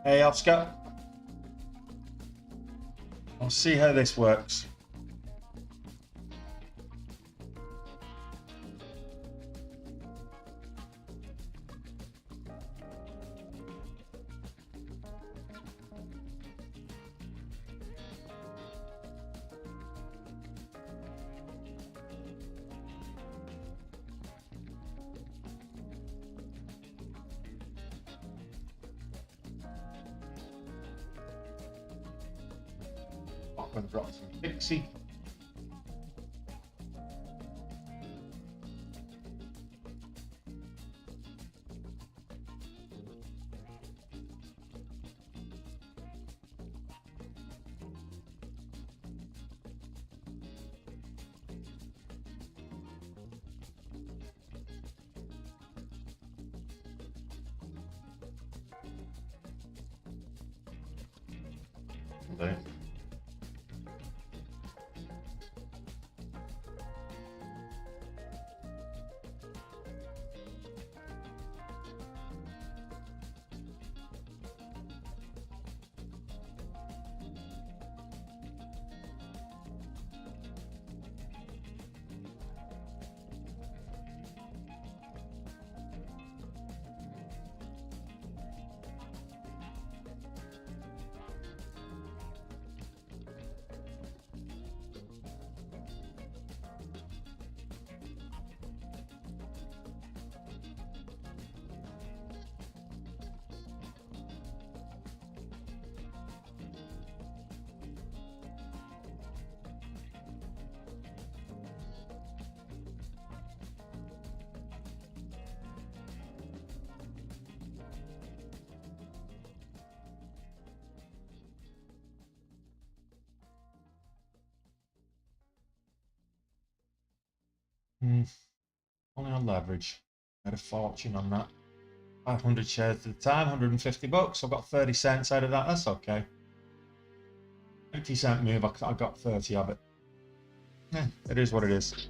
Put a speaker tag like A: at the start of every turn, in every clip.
A: Hey, Oscar. I'll see how this works. Up and drop some Dixie. There. Only on leverage. Made a fortune on that. 500 shares at the time, 150 bucks. I got 30 cents out of that. That's okay. 50-cent move. I got 30 of it. Yeah, it is what it is.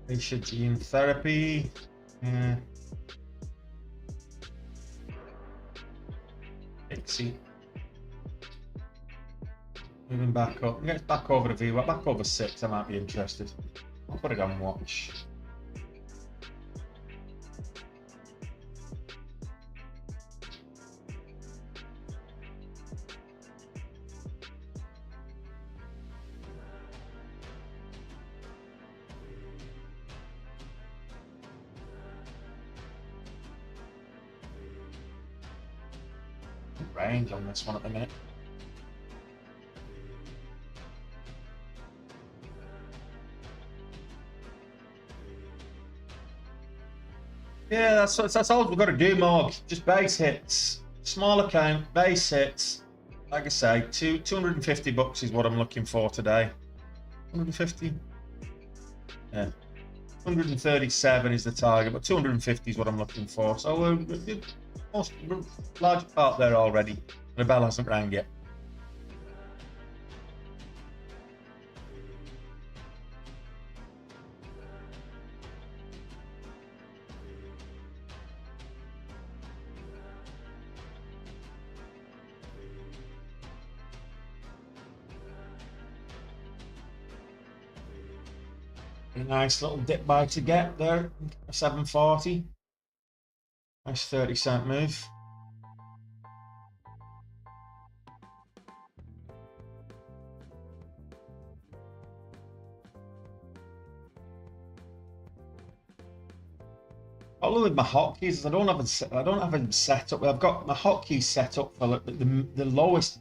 A: Patient gene therapy. Yeah. Dixie. Moving back up. Get back over the VWAP. Back over 6. I might be interested. I'll put it on watch. Range on this one at the minute. Yeah, that's all we've got to do, Morg. Just base hits, small account, base hits. Like I say, 250 bucks is what I'm looking for today. 150. Yeah. 137 is the target, but 250 is what I'm looking for. So most large part there already. The bell hasn't rang yet. A nice little dip buy to get there, 740. Nice 30-cent move. Probably with my hotkeys, I don't have them set up. I've got my hotkeys set up for the lowest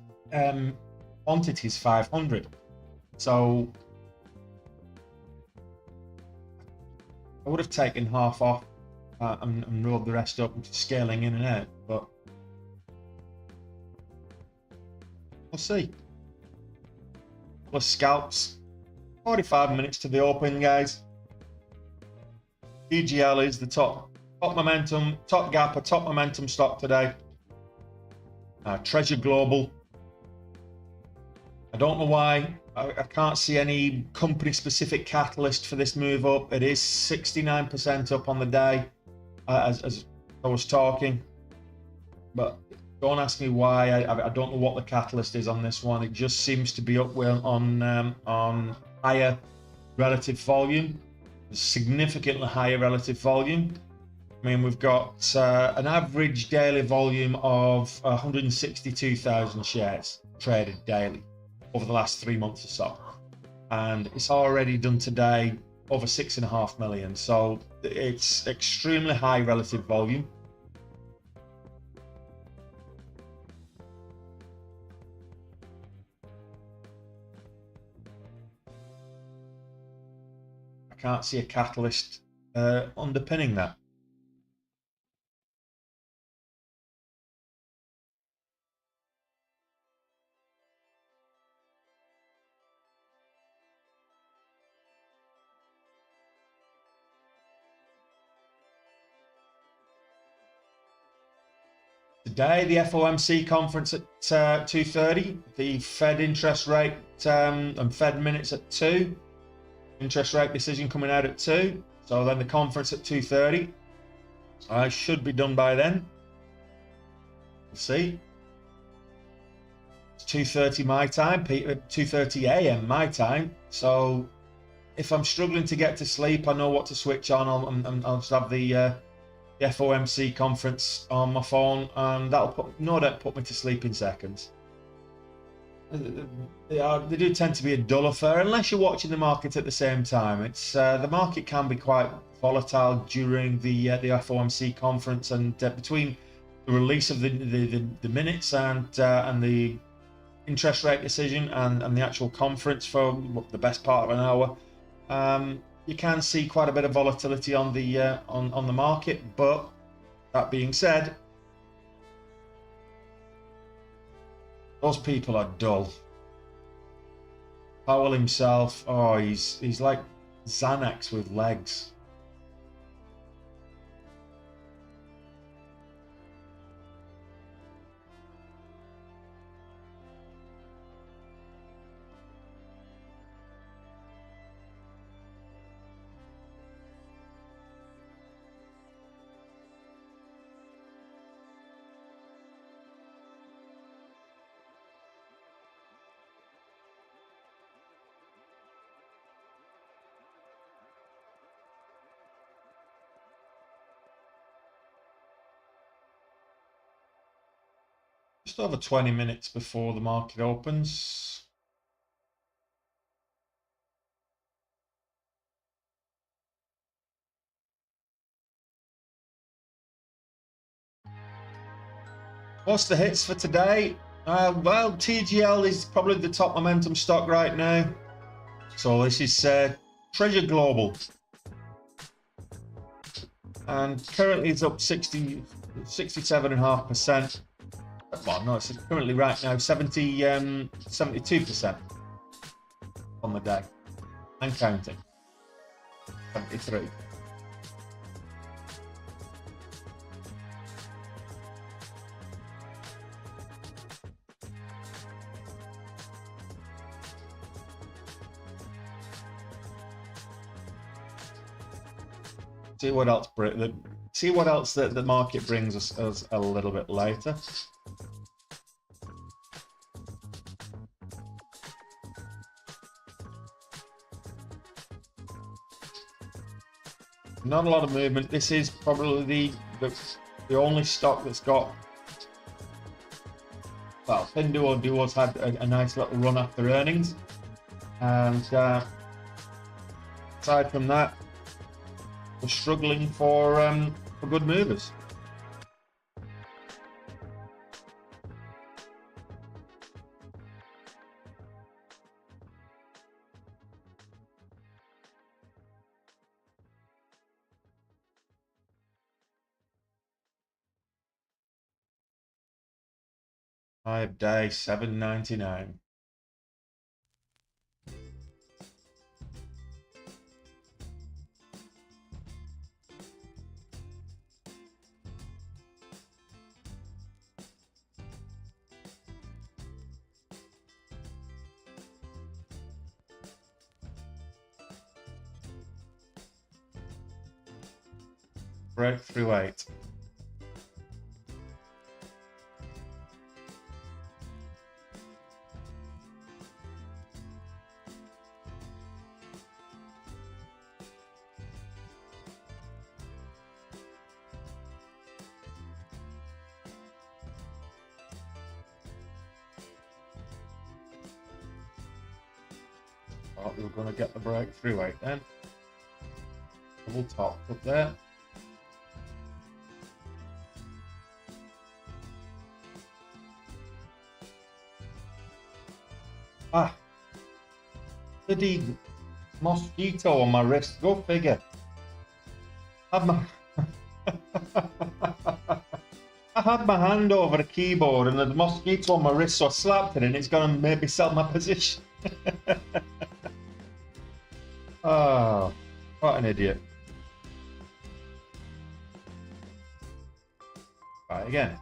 A: quantity is 500. So I would have taken half off and rolled the rest up, scaling in and out, but we'll see. Plus scalps. 45 minutes to the open, guys. DGL is the top momentum, top gap, a top momentum stock today. Treasure Global. I don't know why. I can't see any company-specific catalyst for this move up. It is 69% up on the day, as I was talking. But don't ask me why. I don't know what the catalyst is on this one. It just seems to be up on higher relative volume, significantly higher relative volume. I mean, we've got an average daily volume of 162,000 shares traded daily over the last 3 months or so, and it's already done today over 6.5 million. So it's extremely high relative volume. I can't see a catalyst underpinning that. Today, the FOMC conference at 2:30, the Fed interest rate and Fed minutes at 2, interest rate decision coming out at 2, so then the conference at 2:30. I should be done by then. We'll see. It's 2:30 my time, 2:30 a.m. my time, so if I'm struggling to get to sleep, I know what to switch on. I'll just have the FOMC conference on my phone, and that'll no doubt put me to sleep in seconds. They do tend to be a dull affair unless you're watching the market at the same time. It's the market can be quite volatile during the FOMC conference, and between the release of the minutes and the interest rate decision and the actual conference for the best part of an hour. You can see quite a bit of volatility on the market, but that being said, those people are dull. Powell himself, oh, he's like Xanax with legs. Just over 20 minutes before the market opens. What's the hits for today? Well, TGL is probably the top momentum stock right now. So this is Treasure Global. And currently it's up 67.5%. Well, no, it's currently right now 72% on the day. And counting. 73. See what else that the market brings us a little bit later. Not a lot of movement. This is probably the only stock that's got, well, Pinduoduo's had a nice little run after earnings, and aside from that, we're struggling for good movers. High of day, $7.99. Breakthrough 8. Thought we were going to get the breakthrough 8 then. Double top up there. Ah, bloody mosquito on my wrist. Go figure. I had my hand over the keyboard and there's a mosquito on my wrist, so I slapped it and it's going to maybe sell my position. Oh, what an idiot. Right, again.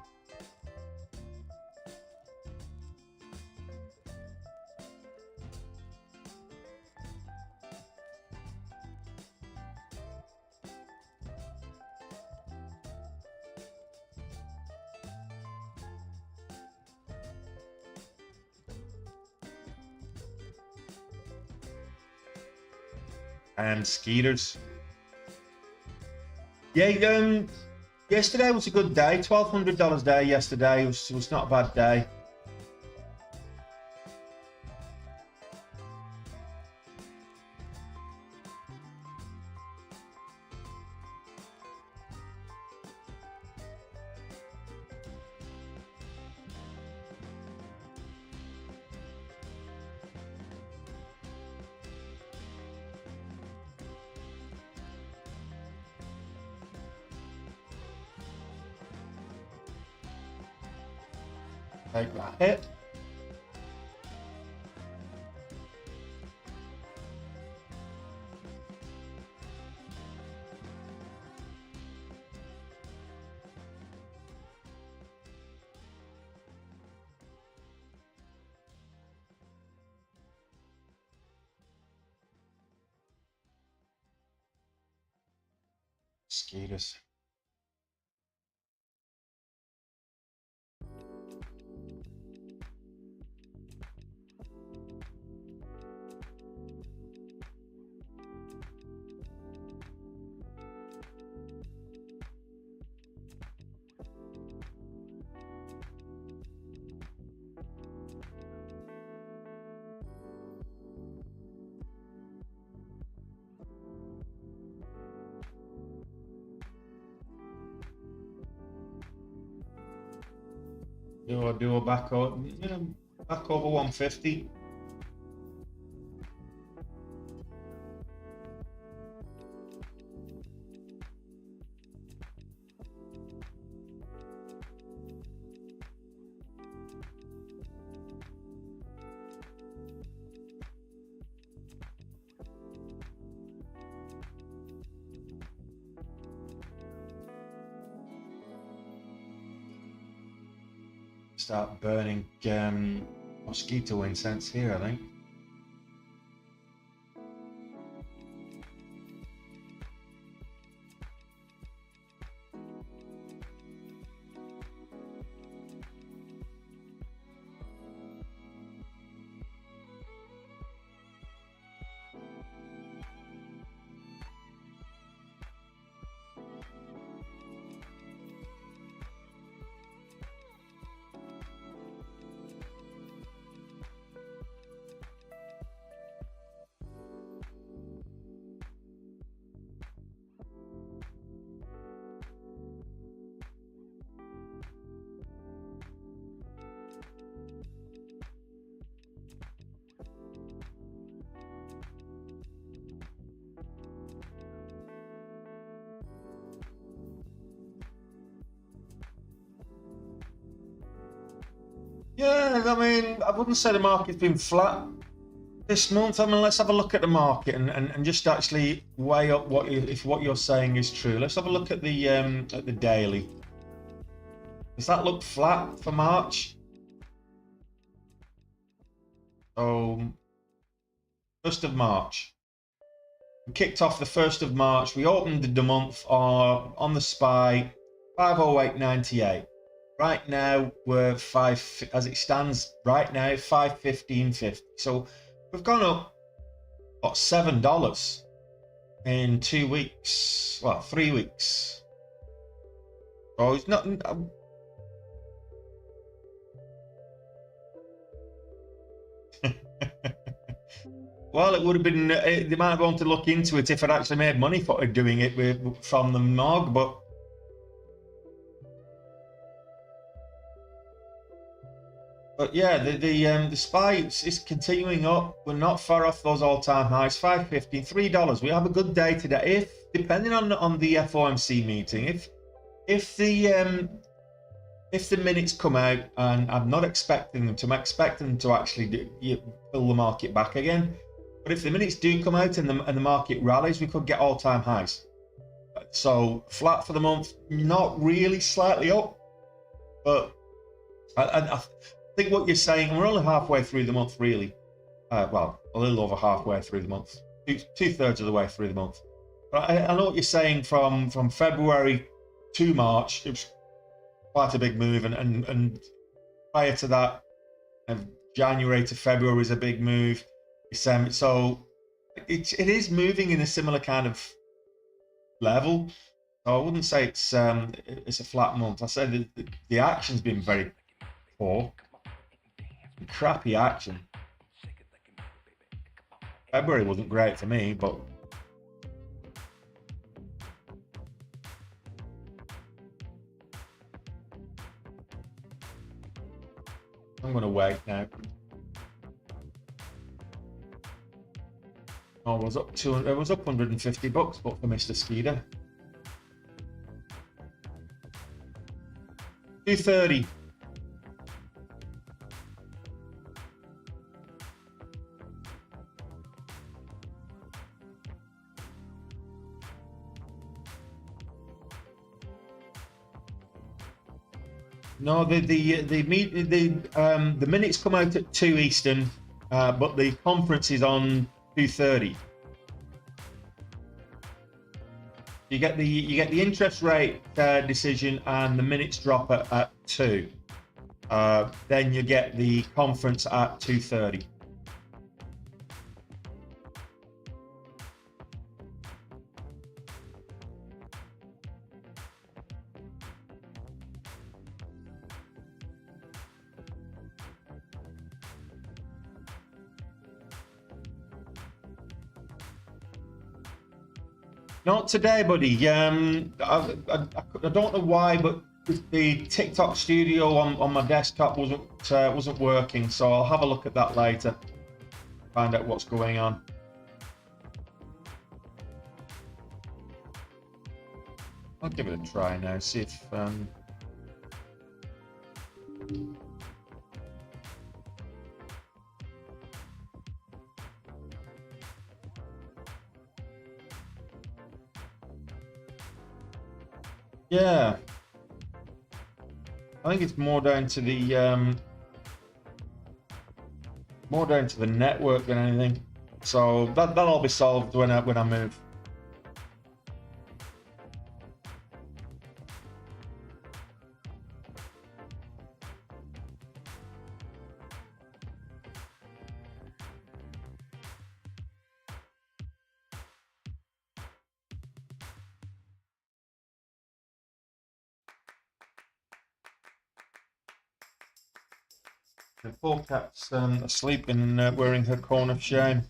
A: And Skeeters. Yeah, yesterday was a good day. $1,200 day yesterday. It was not a bad day. Take that hit. Skeeters. Do a back over, back over 150. Start burning mosquito incense here, I think. Yeah, I mean, I wouldn't say the market's been flat this month. I mean, let's have a look at the market and just actually weigh up if what you're saying is true. Let's have a look at the daily. Does that look flat for March? So, 1st of March. We kicked off the 1st of March. We opened the month on the SPY 508.98. Right now we're as it stands right now 515.50. So we've gone up what, $7 in 2 weeks. Well, 3 weeks. So it's not. Well, it would have been. They might have wanted to look into it if I'd actually made money for doing it from the MOG, but. But yeah, the SPY is continuing up. We're not far off those all-time highs. $5.50, $3. We have a good day today. If depending on the FOMC meeting, if the minutes come out, and I'm not expecting them to, I'm expecting them to actually pull the market back again. But if the minutes do come out and the market rallies, we could get all-time highs. So flat for the month, not really, slightly up, but I think what you're saying, we're only halfway through the month, really. Well, a little over halfway through the month, two-thirds of the way through the month. But I know what you're saying. From February to March, it was quite a big move, and prior to that, January to February was a big move. December, so it is moving in a similar kind of level. So I wouldn't say it's a flat month. I said the action's been very poor, crappy action. February wasn't great for me, but I'm going to wait now. Oh, it was up $150, but for Mr. Skeeter. 230. No, the minutes come out at 2 Eastern, but the conference is on 2:30. You get the interest rate decision and the minutes drop at 2. Then you get the conference at 2:30. Not today, buddy. I don't know why, but the TikTok studio on my desktop wasn't working, so I'll have a look at that later. Find out what's going on. I'll give it a try now. See if. Yeah, I think it's more down to the network than anything. So that'll be solved when I move. The poor cat's asleep and wearing her corn of shame.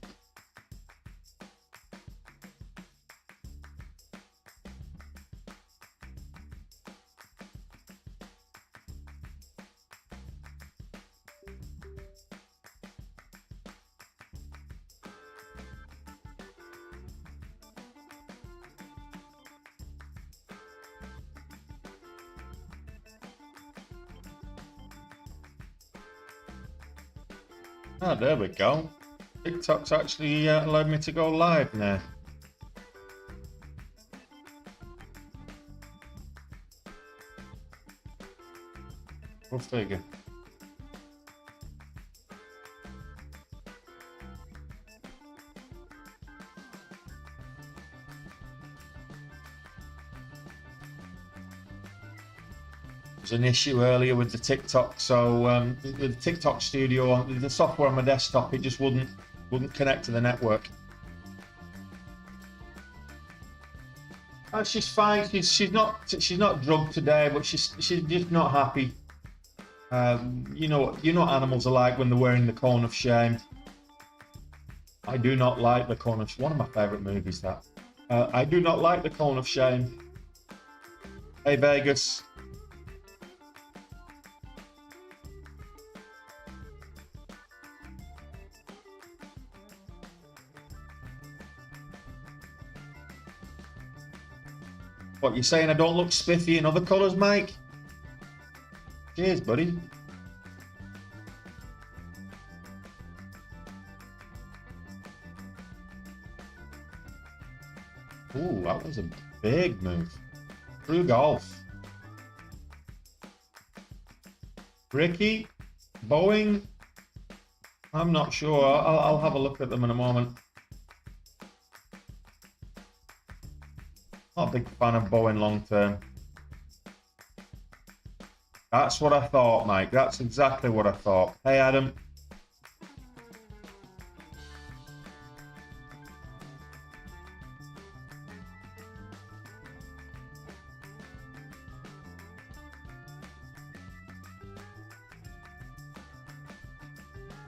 A: Ah, there we go. TikTok's actually allowed me to go live now. Go figure. There's an issue earlier with the TikTok, so with the TikTok studio, the software on my desktop, it just wouldn't connect to the network. She's fine. She's not drugged today, but she's just not happy. You know what animals are like when they're wearing the cone of shame. I do not like the cone of shame. One of my favourite movies, that. I do not like the cone of shame. Hey, Vegas. What, you saying I don't look spiffy in other colours, Mike? Cheers, buddy. Ooh, that was a big move. True golf. Ricky, Boeing. I'm not sure. I'll have a look at them in a moment. Not a big fan of Boeing long term. That's what I thought, Mike. That's exactly what I thought. Hey, Adam.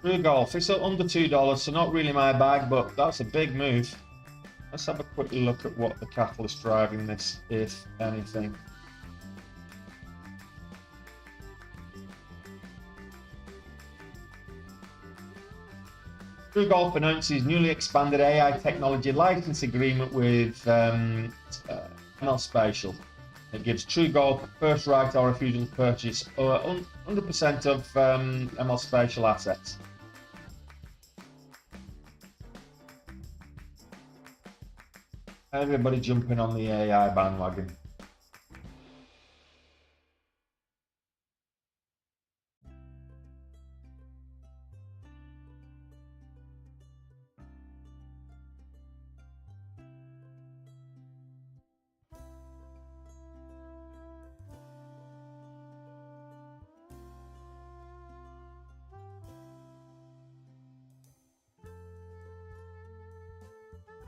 A: True golf. It's under $2, so not really my bag, but that's a big move. Let's have a quick look at what the catalyst driving this, if anything. True Golf announces newly expanded AI technology license agreement with ML Spatial. It gives True Golf first right or refusal to purchase 100% of ML Spatial assets. Everybody jumping on the AI bandwagon.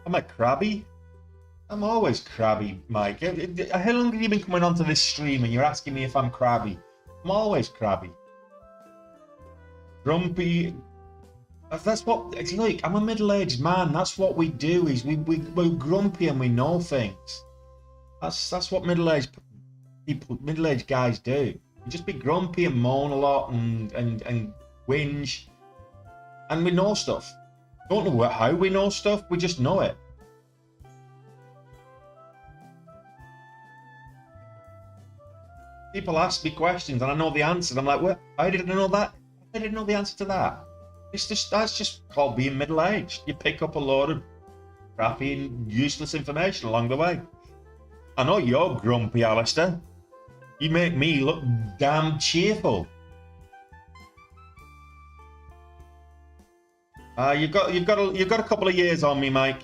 A: Am I crabby? I'm always crabby, Mike. How long have you been coming onto this stream and you're asking me if I'm crabby? I'm always crabby. Grumpy. That's what it's like. I'm a middle-aged man. That's what we do. Is we're grumpy and we know things. That's what middle-aged people, middle-aged guys do. You just be grumpy and moan a lot and whinge, and we know stuff. Don't know how we know stuff. We just know it. People ask me questions and I know the answer. I'm like, well, how did I know that? I didn't know the answer to that. That's just called being middle-aged. You pick up a load of crappy and useless information along the way. I know you're grumpy, Alistair. You make me look damn cheerful. You've got a couple of years on me, Mike.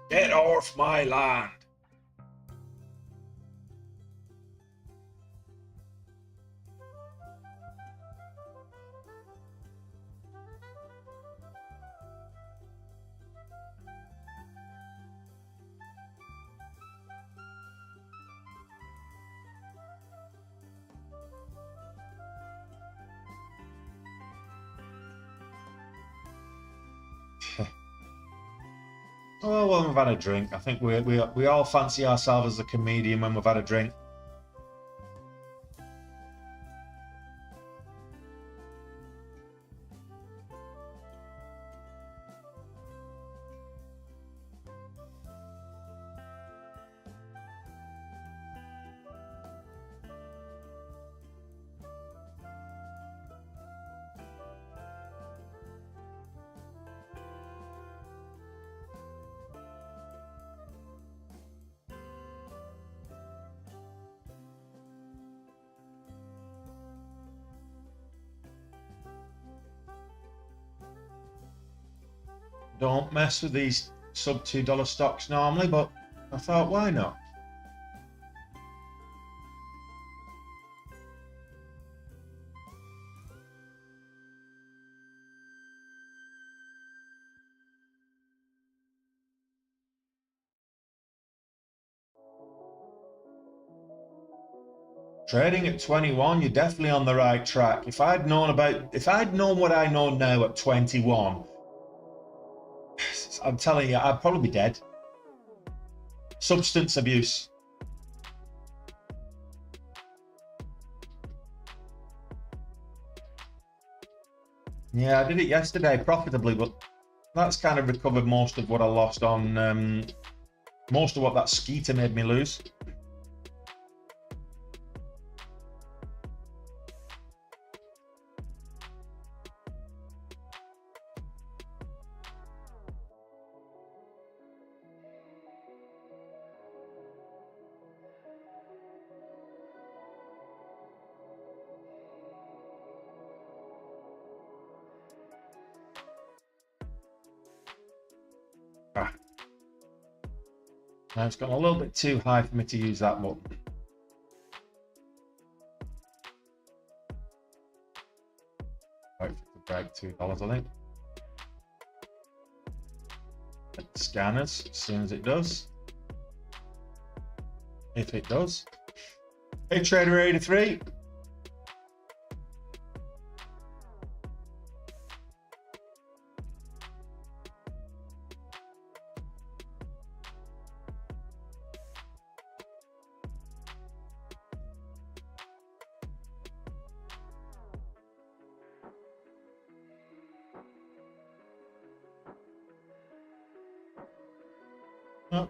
A: Get off my land. Oh, well, we've had a drink. I think we all fancy ourselves as a comedian when we've had a drink. don't mess with these sub $2 stocks normally, but I thought, why not? Trading at 21, you're definitely on the right track. If I'd known what I know now at 21, I'm telling you, I'd probably be dead. Substance abuse. Yeah, I did it yesterday profitably, but that's kind of recovered most of what I lost on, most of what that skeeter made me lose. Now it's gone a little bit too high for me to use that button. Wait for it to break $2, I think. Scanners as soon as it does. If it does. Hey Trader 83.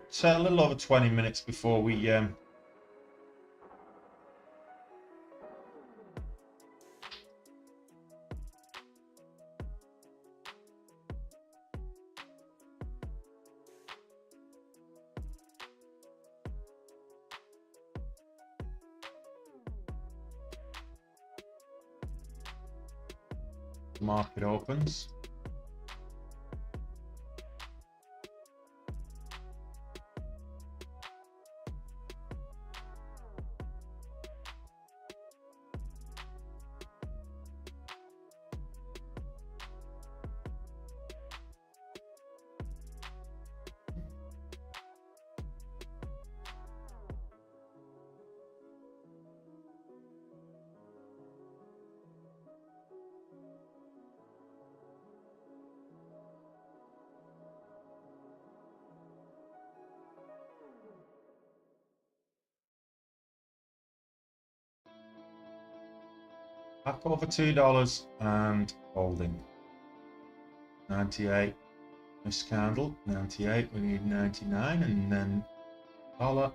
A: It's a little over 20 minutes before we market opens. Back over $2 and holding. 98. This candle, 98. We need 99, and then dollar.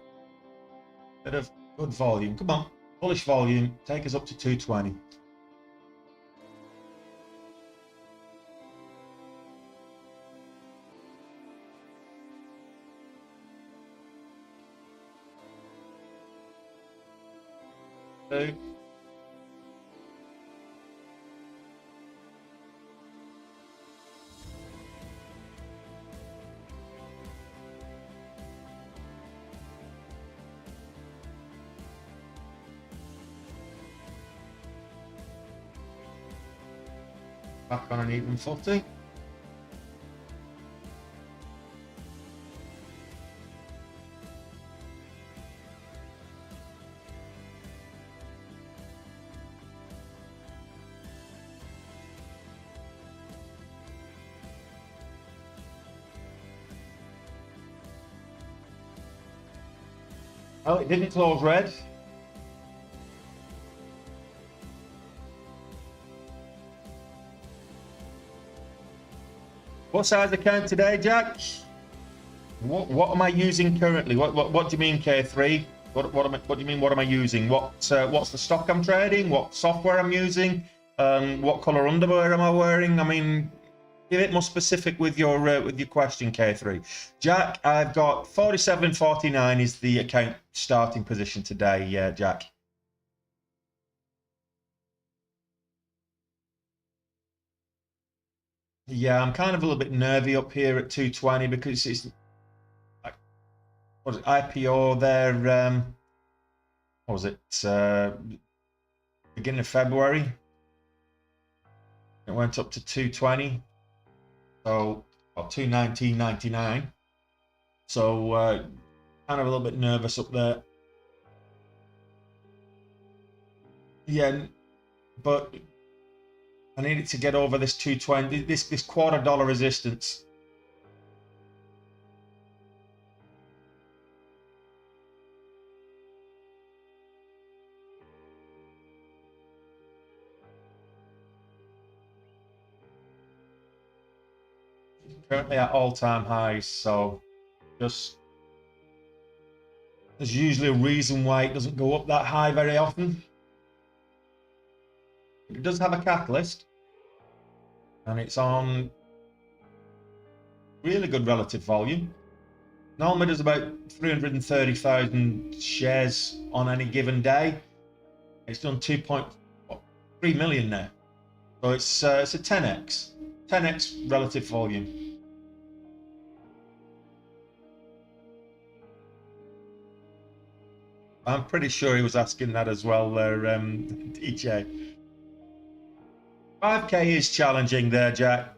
A: Bit of good volume. Come on, bullish volume. Take us up to 220. Two. Back on an even footing. Oh, it didn't close red. What size account today, Jack? What am I using currently? What do you mean, K3? What do you mean? What am I using? What's the stock I'm trading? What software I'm using? What color underwear am I wearing? I mean, give it more specific with your question, K3. Jack, I've got 47.49 is the account starting position today, Jack. Yeah, I'm kind of a little bit nervy up here at 220 because it's like, what was it, IPO there, what was it, beginning of February? It went up to 220, so, well, 219.99. So, kind of a little bit nervous up there. Yeah, but I need it to get over this 220, this $0.25 resistance. Currently at all-time highs, so just there's usually a reason why it doesn't go up that high very often. It does have a catalyst, and it's on really good relative volume. Normally does about 330,000 shares on any given day. It's done 2.3 million now, so it's a 10x relative volume. I'm pretty sure he was asking that as well there, DJ. 5K is challenging there, Jack,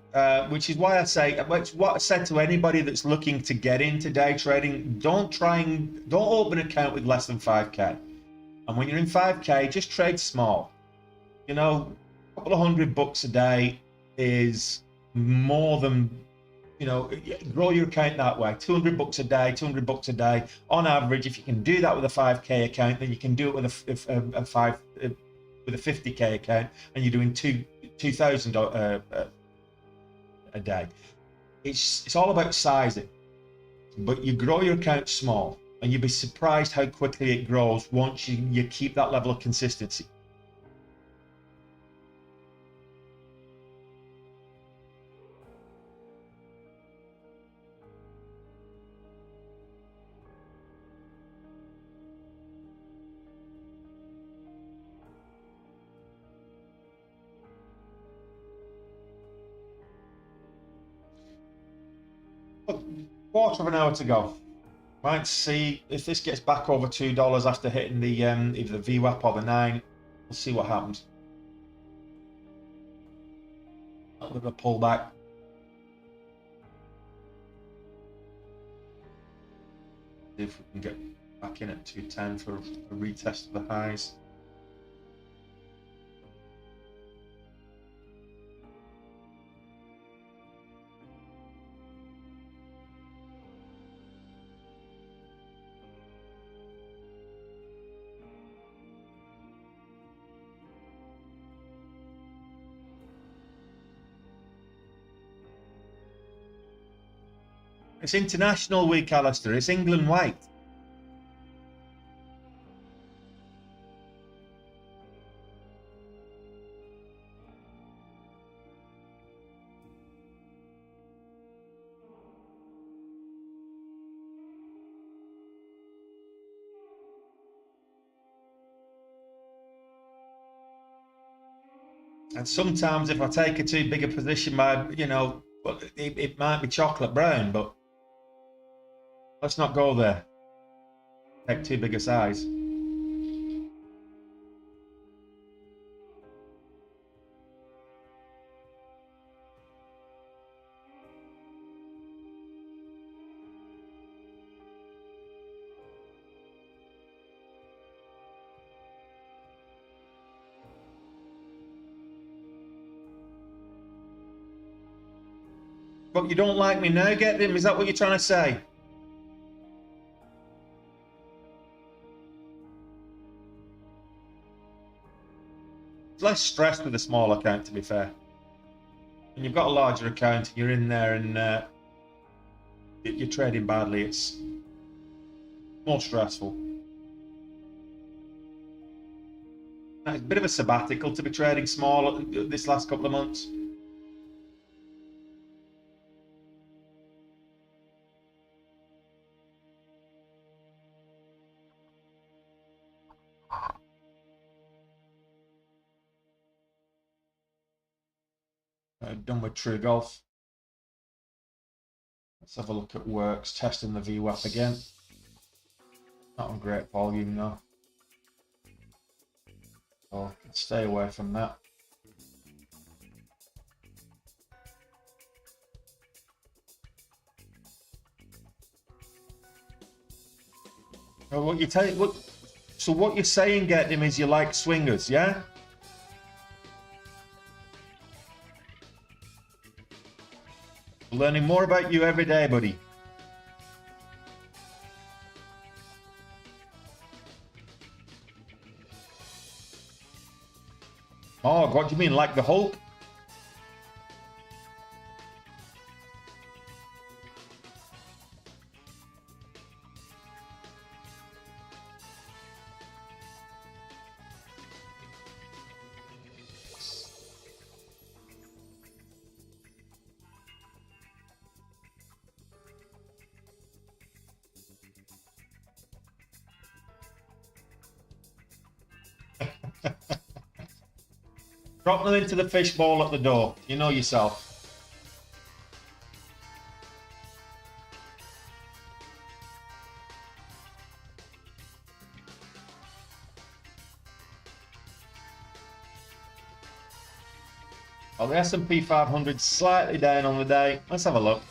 A: which is why I say, which what I said to anybody that's looking to get into day trading, don't open an account with less than 5K. And when you're in 5K, just trade small. You know, a couple of $100 a day is more than, you know, grow your account that way. $200 a day, $200 a day. On average, if you can do that with a 5K account, then you can do it with a 50K account, and you're doing 2,000 a day. It's all about sizing, but you grow your account small, and you'll be surprised how quickly it grows once you keep that level of consistency. Quarter of an hour to go. Might see if this gets back over $2 after hitting the either the VWAP or the 9. We'll see what happens. A little bit of a pullback. See if we can get back in at 210 for a retest of the highs. It's International Week, Alistair. It's England white. And sometimes if I take a too big a position, you know, well, it might be chocolate brown, but let's not go there. Take too big a size. But you don't like me now, get him? Is that what you're trying to say? It's less stress with a small account, to be fair. When you've got a larger account and you're in there and you're trading badly, it's more stressful. It's a bit of a sabbatical to be trading small this last couple of months. done with True Golf. Let's have a look at works, testing the VWAP again. Not on great volume though. So stay away from that. So what you take? So what you're saying, get him, is you like swingers, yeah? Learning more about you every day, buddy. Oh, what do you mean, like the Hulk? Drop them into the fishbowl at the door. You know yourself. Well, the S&P 500 slightly down on the day. Let's have a look.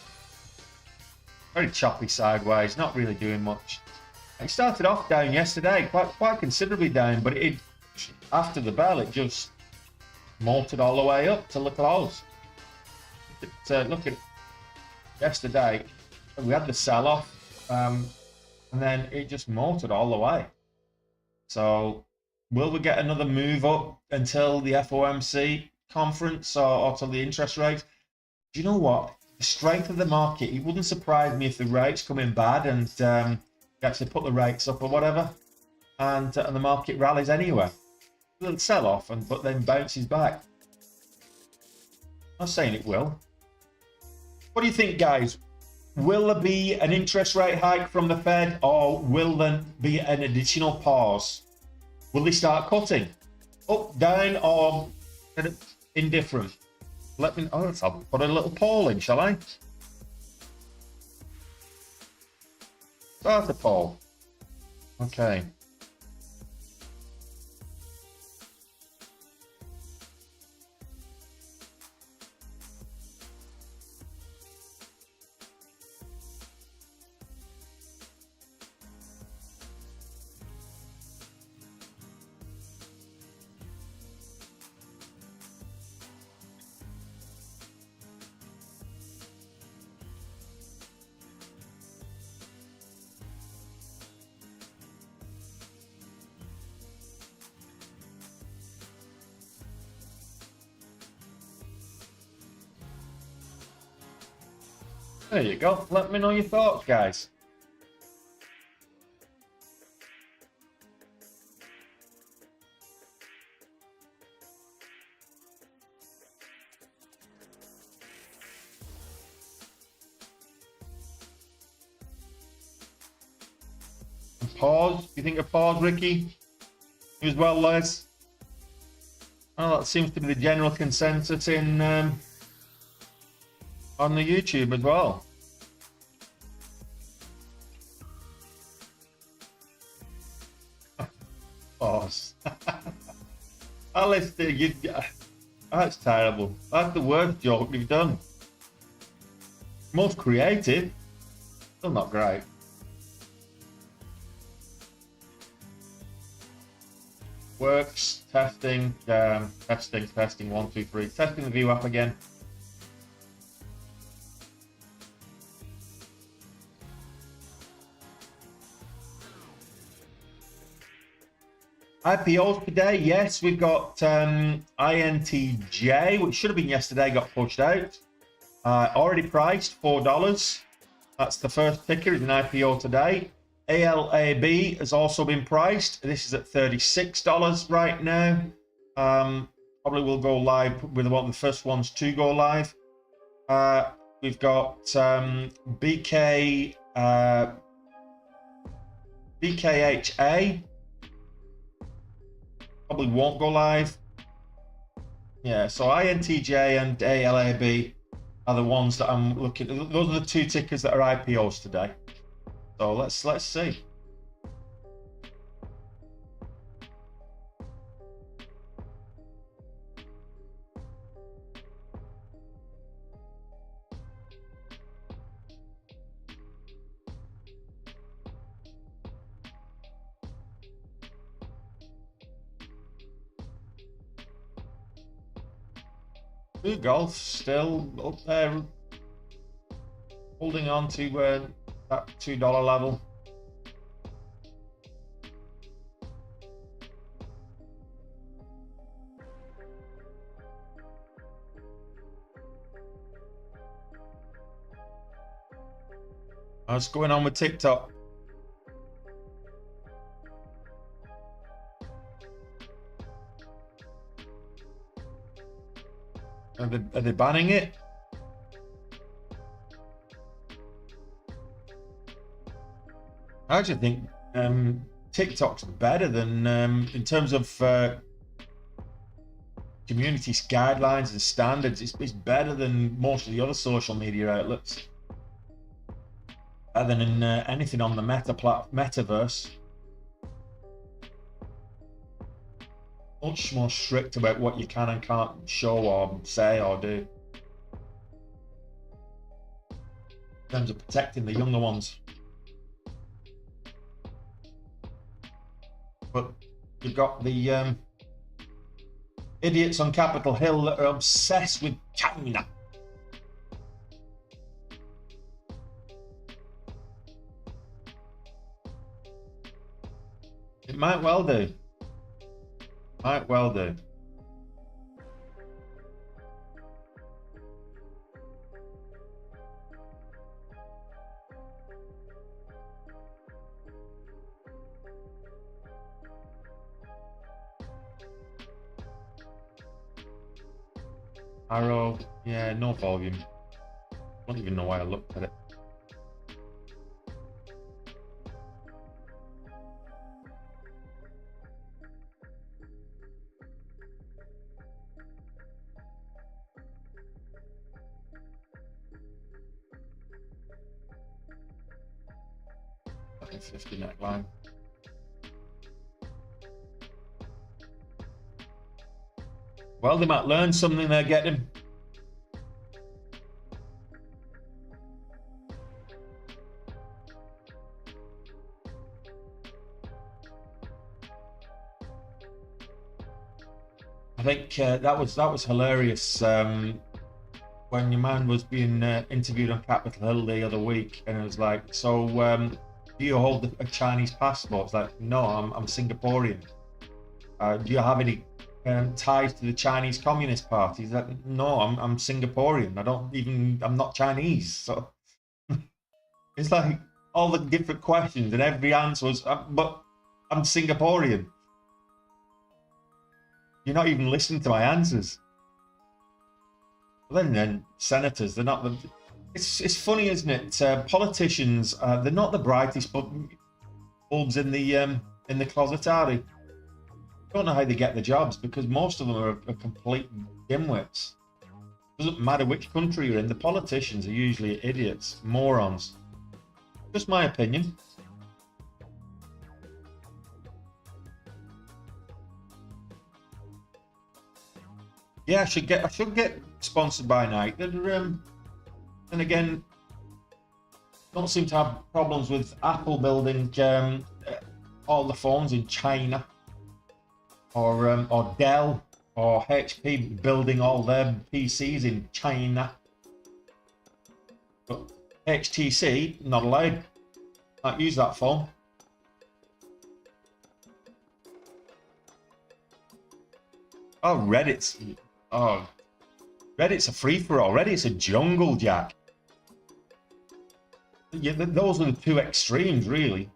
A: Very choppy sideways, not really doing much. It started off down yesterday, quite considerably down, but it after the bell it just molted all the way up to look at those. Look at yesterday, we had the sell-off, and then it just molted all the way. So, will we get another move up until the FOMC conference or till the interest rate? Do you know what? The strength of the market, it wouldn't surprise me if the rates come in bad and actually put the rates up or whatever, and the market rallies anyway. A little sell-off, but then bounces back. I'm not saying it will. What do you think, guys? Will there be an interest rate hike from the Fed, or will there be an additional pause? Will they start cutting? Up, down, or indifferent? Let me know. I'll put a little poll in, shall I? Start a poll. Okay. There you go. Let me know your thoughts, guys. Pause. You think a pause, Ricky? You as well, Les? Well, that seems to be the general consensus in on the YouTube as well. Pause. Alistair, that's terrible. That's the worst joke you've done. Most creative, still not great. Works, testing, testing, 1, 2, 3. Testing the VWAP again. IPOs today, yes, we've got INTJ, which should have been yesterday, got pushed out. Already priced, $4. That's the first ticker, is an IPO today. ALAB has also been priced. This is at $36 right now. Probably will go live with one of the first ones to go live. We've got BKHA. Probably won't go live. Yeah, so INTJ and ALAB are the ones that I'm looking at. Those are the two tickers that are IPOs today. So let's see. Blue Golf still up there, holding on to that $2 level. What's going on with TikTok? Are they banning it? I actually think TikTok's better than in terms of community guidelines and standards. It's better than most of the other social media outlets. Better than anything on the metaverse. Much more strict about what you can and can't show or say or do in terms of protecting the younger ones. But you've got the idiots on Capitol Hill that are obsessed with China. It might well do. Might well do. Arrow, yeah, no volume. I don't even know why I looked at it. $50 neckline. Well, they might learn something they're getting. I think that was hilarious when your man was being interviewed on Capitol Hill the other week, and it was like, so do you hold a Chinese passport? It's like, no, I'm Singaporean. Do you have any ties to the Chinese Communist Party? He's like, no, I'm Singaporean. I'm not Chinese. So it's like all the different questions, and every answer was, but I'm Singaporean. You're not even listening to my answers. But then senators, they're not the. It's funny, isn't it? Politicians, they're not the brightest bulbs in the closet, are they? I don't know how they get the jobs, because most of them are complete dimwits. Doesn't matter which country you're in, the politicians are usually idiots, morons. Just my opinion. Yeah, I should get sponsored by Nike. And again, don't seem to have problems with Apple building all the phones in China, or Dell or HP building all their PCs in China. But HTC, not allowed. Can't use that phone. Oh, Reddit's a free-for-all. Reddit's a jungle, Jack. Yeah, those are the two extremes, really.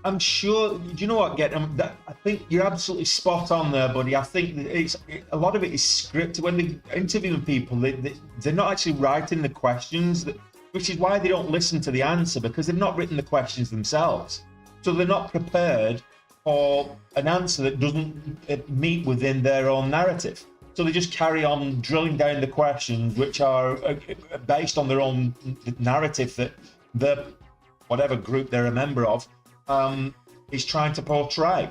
A: I'm sure. Do you know what? I think you're absolutely spot on there, buddy. I think that a lot of it is scripted. When they're interviewing people, they're not actually writing the questions. which is why they don't listen to the answer, because they've not written the questions themselves. So they're not prepared for an answer that doesn't meet within their own narrative. So they just carry on drilling down the questions, which are based on their own narrative that the whatever group they're a member of is trying to portray.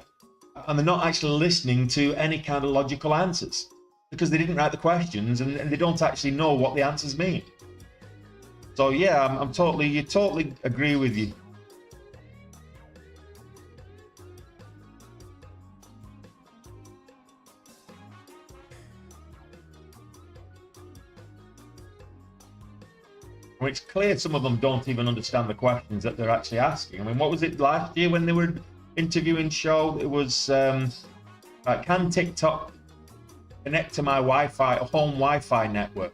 A: And they're not actually listening to any kind of logical answers, because they didn't write the questions and they don't actually know what the answers mean. So yeah, I'm totally agree with you. Well, it's clear some of them don't even understand the questions that they're actually asking. I mean, what was it last year when they were interviewing Show? It was, can TikTok connect to my Wi-Fi, home Wi-Fi network?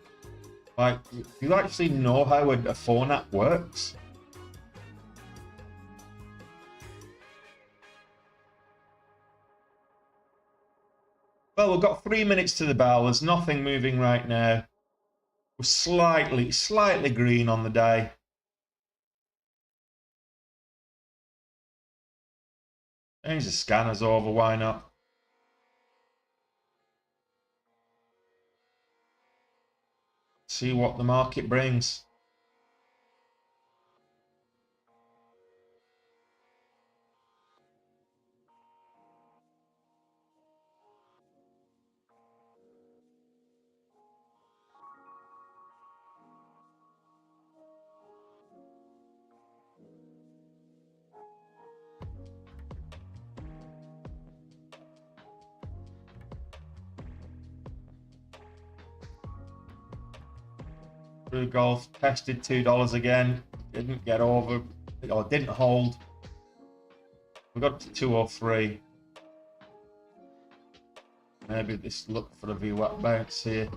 A: Like, do you actually know how a phone app works? Well, we've got 3 minutes to the bell. There's nothing moving right now. We're slightly green on the day. Change the scanners over, why not? See what the market brings. True Golf tested $2 again, didn't get over, or didn't hold. We got to 203. Maybe this look for a VWAP bounce here.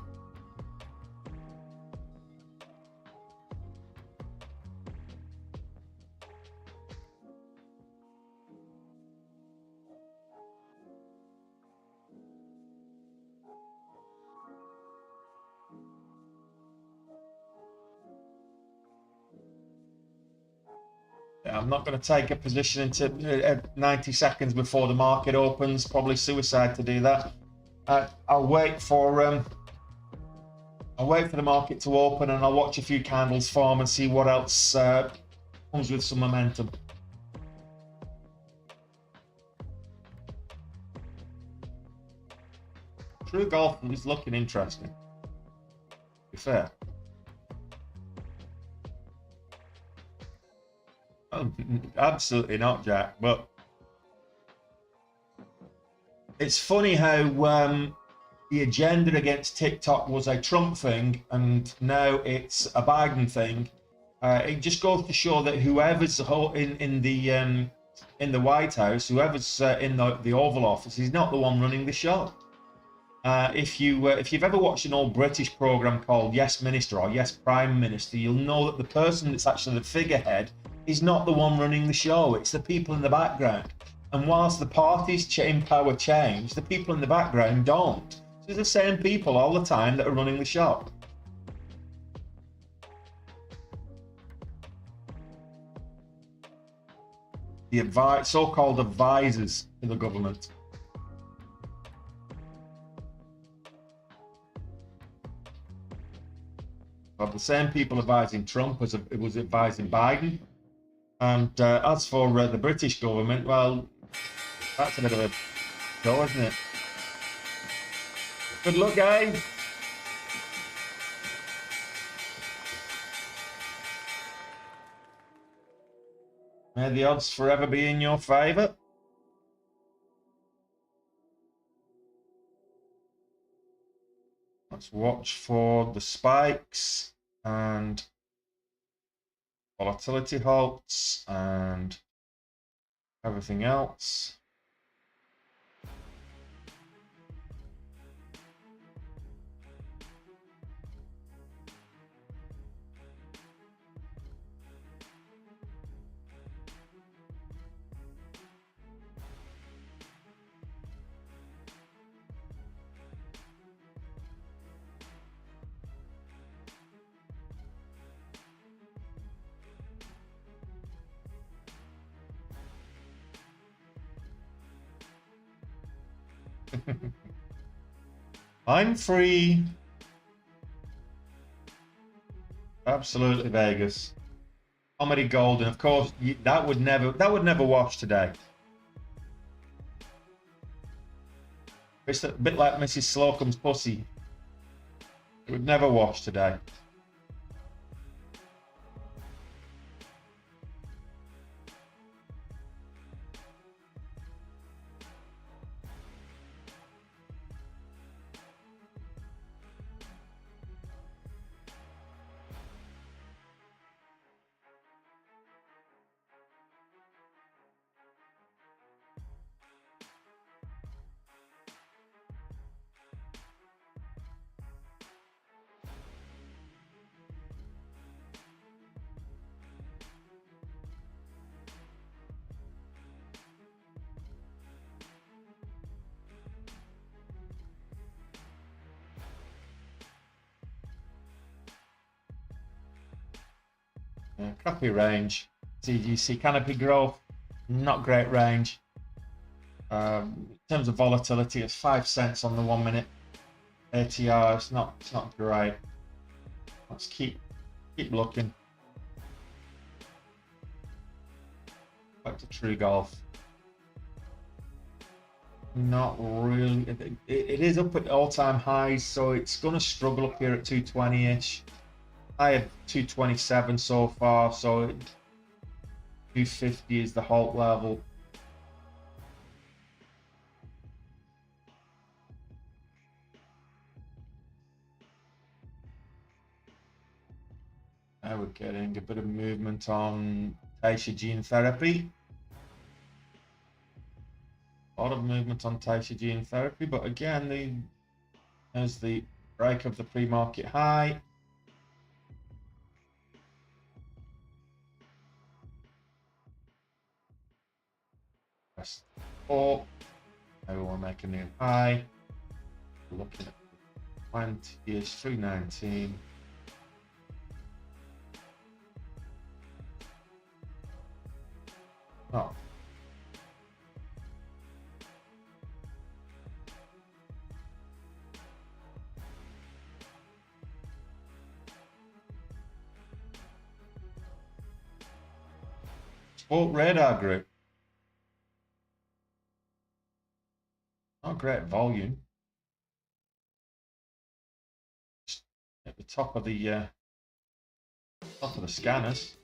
A: I'm not going to take a position into 90 seconds before the market opens. Probably suicide to do that. I'll wait for the market to open, and I'll watch a few candles form and see what else comes with some momentum. True Golf is looking interesting, to be fair. Oh, absolutely not, Jack. But it's funny how the agenda against TikTok was a Trump thing, and now it's a Biden thing. It just goes to show that whoever's in the White House, whoever's in the Oval Office, is not the one running the show. If you've ever watched an old British program called Yes Minister or Yes Prime Minister, you'll know that the person that's actually the figurehead is not the one running the show. It's the people in the background. And whilst the parties in power change, the people in the background don't. So it's the same people all the time that are running the show. The so-called advisors to the government. Well, the same people advising Trump as it was advising Biden. And as for the British government, well, that's a bit of a show, isn't it? Good luck, guys. May the odds forever be in your favour. Let's watch for the spikes and volatility halts and everything else. I'm free. Absolutely, Vegas. Comedy gold, and of course that would never wash today. It's a bit like Mrs. Slocum's pussy. It would never wash today. Crappy range. CGC canopy growth, not great range. In terms of volatility, it's 5 cents on the 1 minute. ATR, it's not great. Let's keep looking. Back to True Golf. Not really. It is up at all-time highs, so it's going to struggle up here at 220-ish. I had 227 so far, so 250 is the halt level. Now we're getting a bit of movement on Taysha gene therapy. A lot of movement on Taysha gene therapy, but again, there's the break of the pre-market high. Press 4. Now we want to make a new high. We're looking at 20-ish, 319. Oh. Sport radar group. Not great volume. Just at the top of the scanners.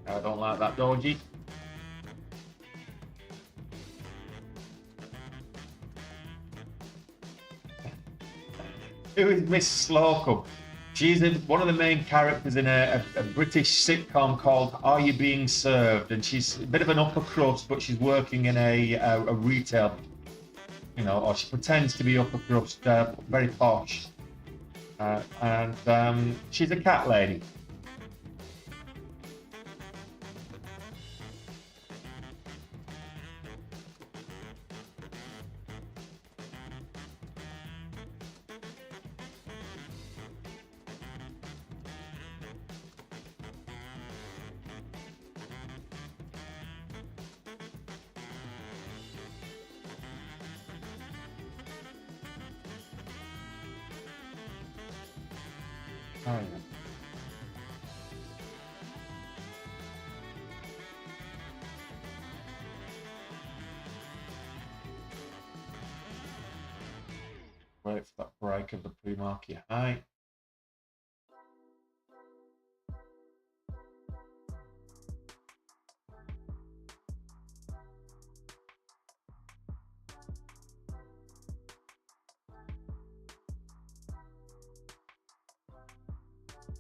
A: I don't like that doji. Who is Miss Slocum? She's one of the main characters in a British sitcom called Are You Being Served? And she's a bit of an upper crust, but she's working in a retail, or she pretends to be upper crust, very posh. And she's a cat lady. Oh, yeah. Wait for that break of the pre-market high.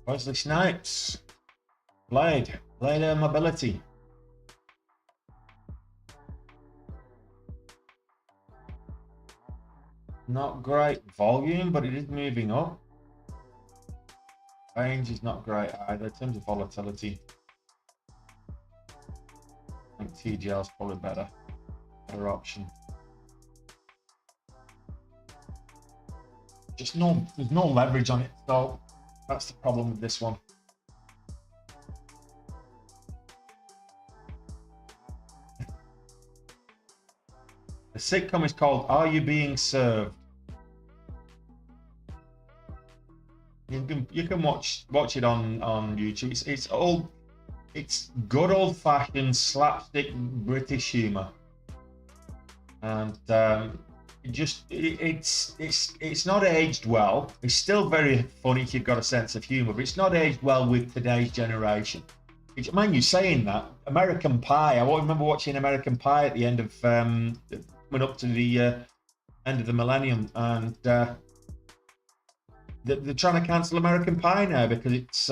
A: Wesley Snipes. Blade mobility. Not great volume, but it is moving up. Range is not great either in terms of volatility. I think TGL is probably better option. Just there's no leverage on it, so that's the problem with this one. The sitcom is called Are You Being Served? You can watch it on YouTube. It's good old fashioned slapstick British humor, and it's not aged well. It's still very funny if you've got a sense of humor, but it's not aged well with today's generation. Mind you saying that, American Pie. I remember watching American Pie at the end of went up to the end of the millennium, and they're trying to cancel American Pie now because it's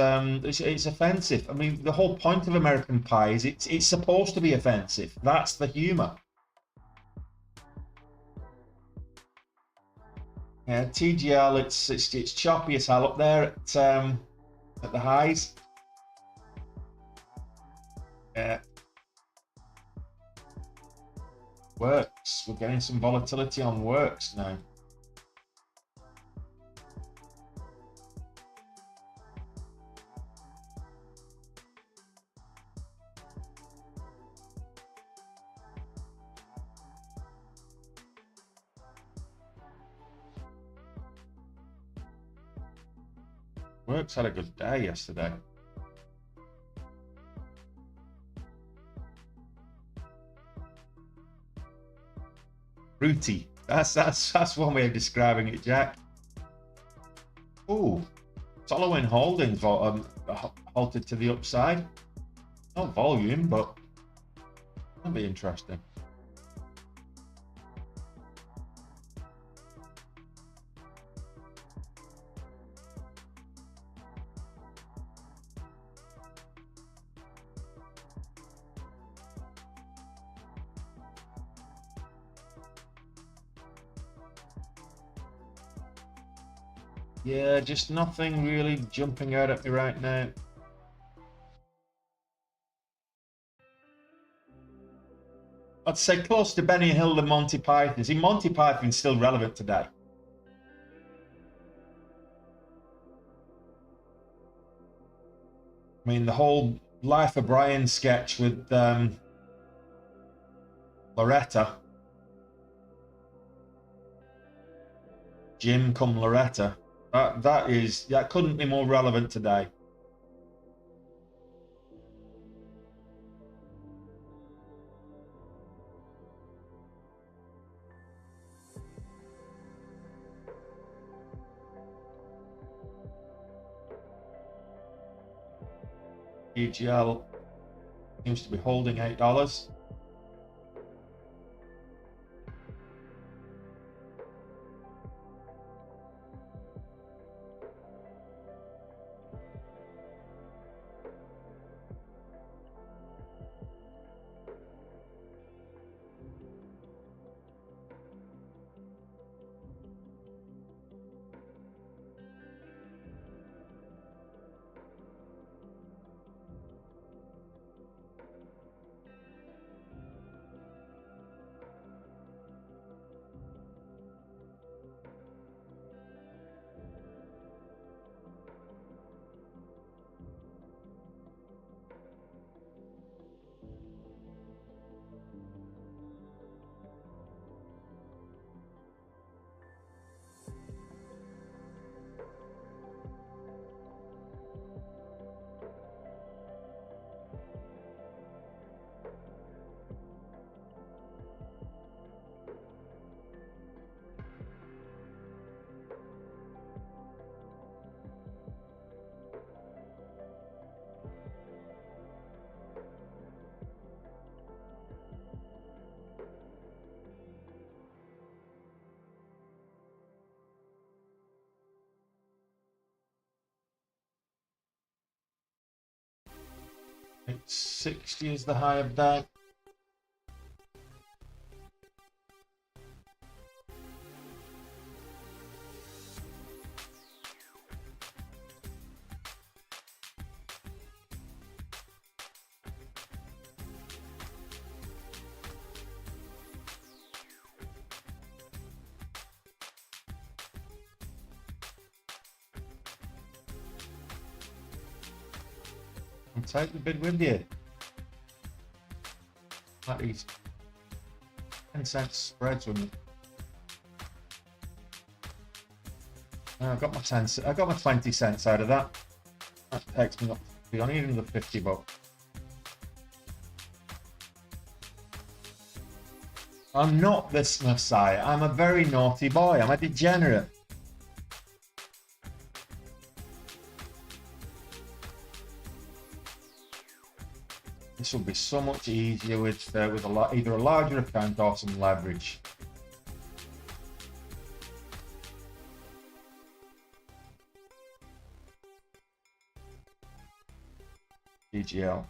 A: offensive. I mean, the whole point of American Pie is it's supposed to be offensive. That's the humor. Yeah, TGL, it's choppy as hell up there at the highs. Yeah. Works. We're getting some volatility on Works now. Works had a good day yesterday. Fruity. That's one way of describing it, Jack. Oh, Solomon Holdings halted to the upside. Not volume, but that'll be interesting. Yeah, just nothing really jumping out at me right now. I'd say close to Benny Hill and Monty Python. See, Monty Python's still relevant today. I mean, the whole Life of Brian sketch with Loretta. Jim cum Loretta. That couldn't be more relevant today. UGL seems to be holding $8. It's 60 is the high of that. and take the bid with you. Like these 10-cent spreads with me. I got my 10. I got my 20 cents out of that. That takes me up. I need another 50 bucks. I'm not this Messiah. I'm a very naughty boy. I'm a degenerate. This will be so much easier with either a larger account or some leverage. DGL.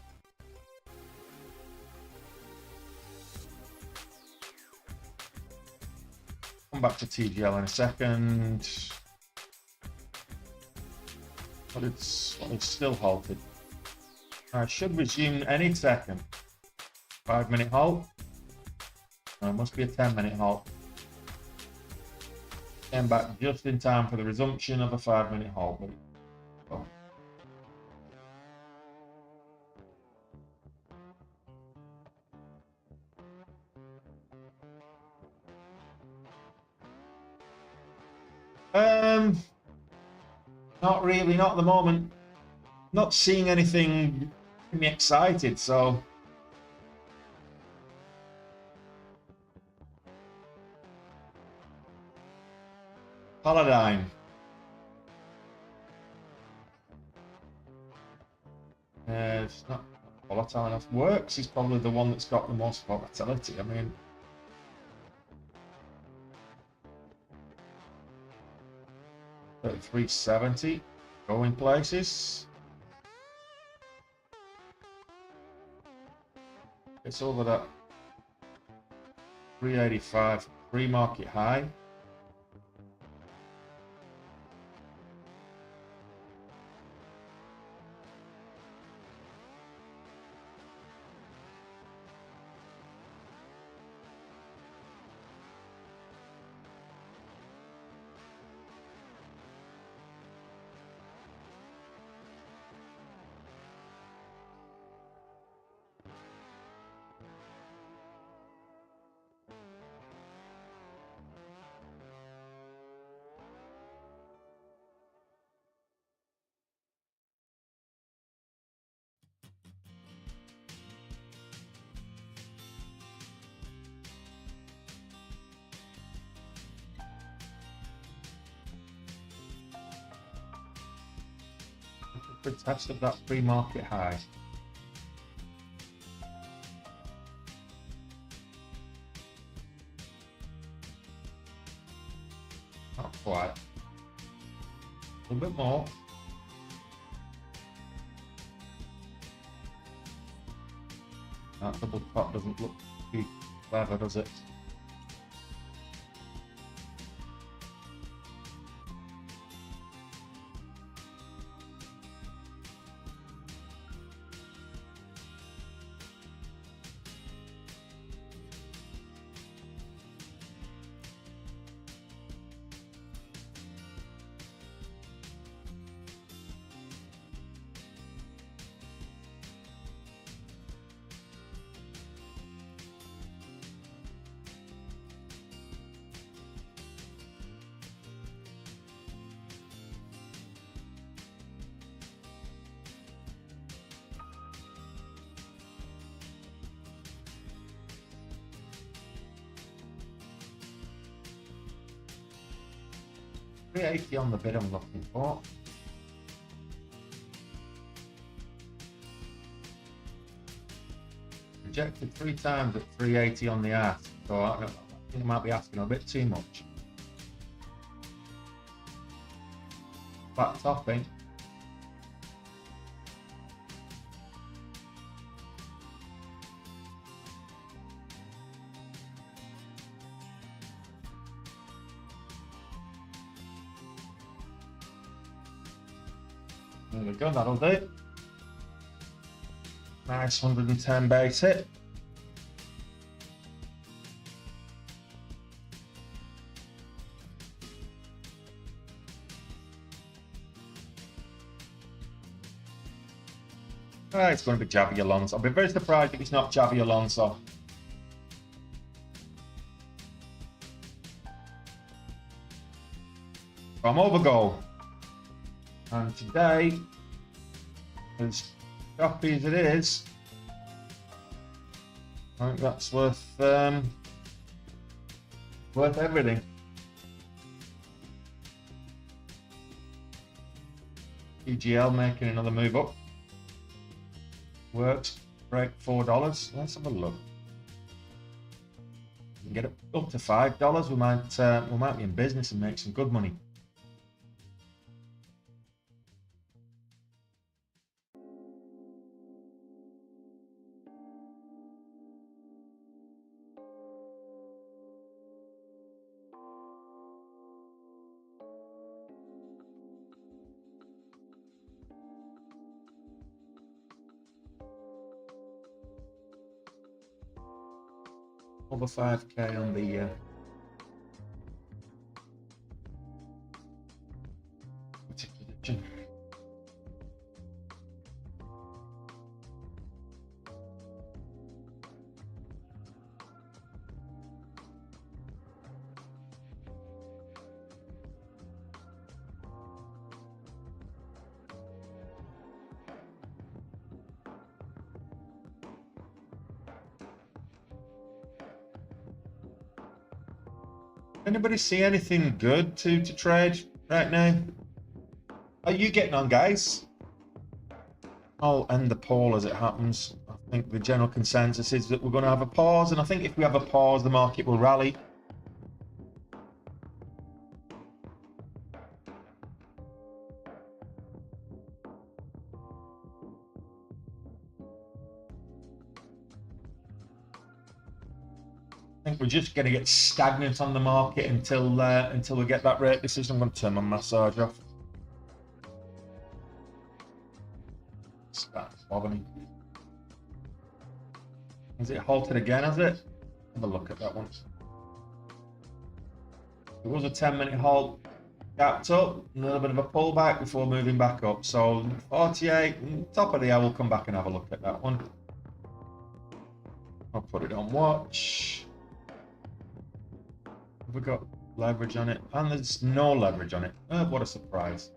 A: Come back to TGL in a second. But it's still halted. I should resume any second. 5-minute halt. No, it must be a 10-minute halt. Came back just in time for the resumption of a 5-minute halt. Oh. Not really, not at the moment. Not seeing anything get me excited, so Paladine. It's not volatile enough. Works is probably the one that's got the most volatility. I mean, $33.70 going places. It's over that 385 pre-market high. Good test of that pre-market high. Not quite. A little bit more. That double top doesn't look too clever, does it? $380 on the bid I'm looking for. Rejected 3 times at 380 on the ask, so I think I might be asking a bit too much. Back topping. There we go, that'll do it. Nice 110 base hit. It's going to be Javi Alonso. I'll be very surprised if it's not Javi Alonso. I'm over goal. And today, as choppy as it is, I think that's worth everything. EGL making another move up. Works. Break $4. Let's have a look. We can get it up to $5. We might be in business and make some good money. Over 5k on the prediction. Anybody see anything good to trade right now? Are you getting on, guys? I'll end the poll as it happens. I think the general consensus is that we're going to have a pause, and I think if we have a pause, the market will rally. I think we're just going to get stagnant on the market until we get that rate decision. I'm going to turn my massage off. That's bothering me. Has it halted again, has it? Have a look at that one. It was a 10-minute halt, gapped up, a little bit of a pullback before moving back up. So 48, top of the hour, we'll come back and have a look at that one. I'll put it on watch. Have we got leverage on it? And there's no leverage on it. What a surprise.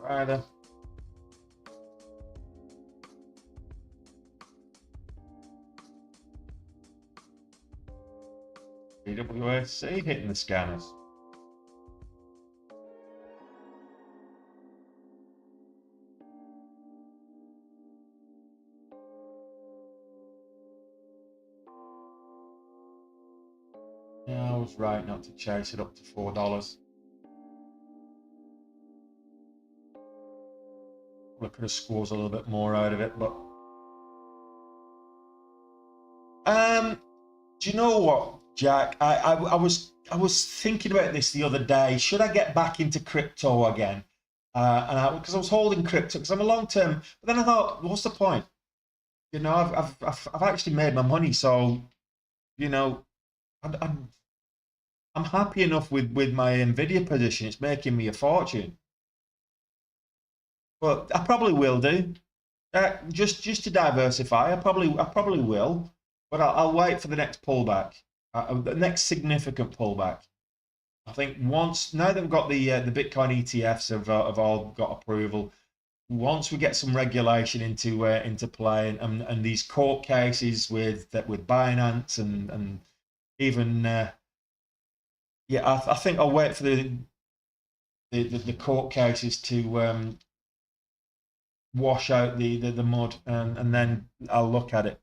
A: Either. PWSC hitting the scanners. Yeah, I was right not to chase it up to $4. I could have squeezed a little bit more out of it, but do you know what, Jack? I was thinking about this the other day. Should I get back into crypto again? Because I was holding crypto because I'm a long term. But then I thought, what's the point? You know, I've actually made my money, so you know, I'm happy enough with my Nvidia position. It's making me a fortune. But I probably will do. Just to diversify, I probably will. But I'll wait for the next pullback, the next significant pullback. I think now that we've got the Bitcoin ETFs have all got approval, once we get some regulation into play and these court cases with Binance and even I think I'll wait for the court cases to wash out the mud and then I'll look at it.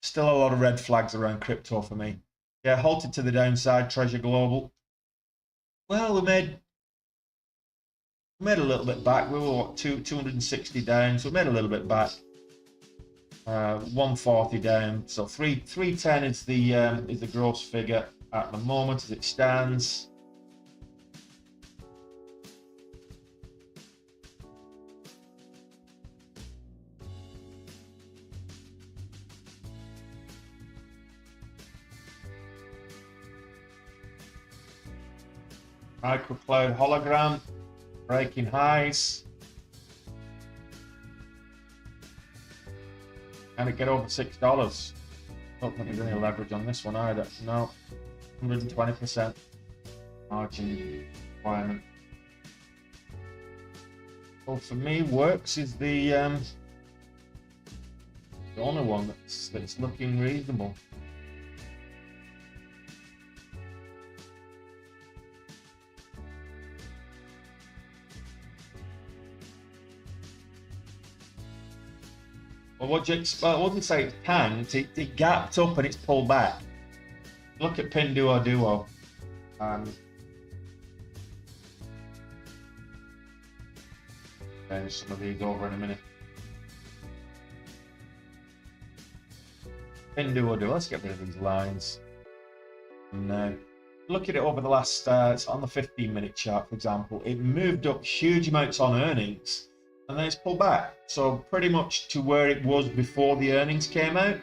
A: Still a lot of red flags around crypto for me. Yeah, halted to the downside, Treasure Global. Well, we made a little bit back. We were what, 260 down, so we made a little bit back. 140 down, so 310 is the gross figure. at the moment as it stands. Microcloud hologram, breaking highs. Can it get over $6? Don't think there's any leverage on this one either. No, 120% margin requirement. Well, for me, works is the only one that's looking reasonable. Well, what do you expect? I wouldn't say it's tanked. It gapped up and it's pulled back. Look at Pinduoduo. There's some of these over in a minute. Pinduoduo. Let's get rid of these lines. No. Look at it over the last. It's on the 15-minute chart, for example. It moved up huge amounts on earnings. And then it's pulled back, so pretty much to where it was before the earnings came out.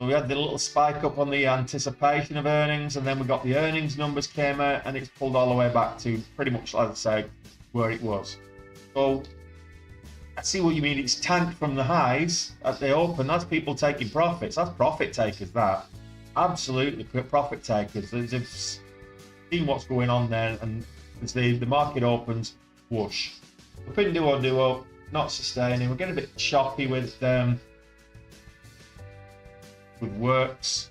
A: So we had the little spike up on the anticipation of earnings, and then we got the earnings numbers came out, and it's pulled all the way back to pretty much, as I say, where it was. So I see what you mean. It's tanked from the highs as they open. That's people taking profits. That's profit takers. That absolutely profit takers. They've seen what's going on there, and as the market opens, whoosh. The Pinduoduo not sustaining. We're getting a bit choppy with works.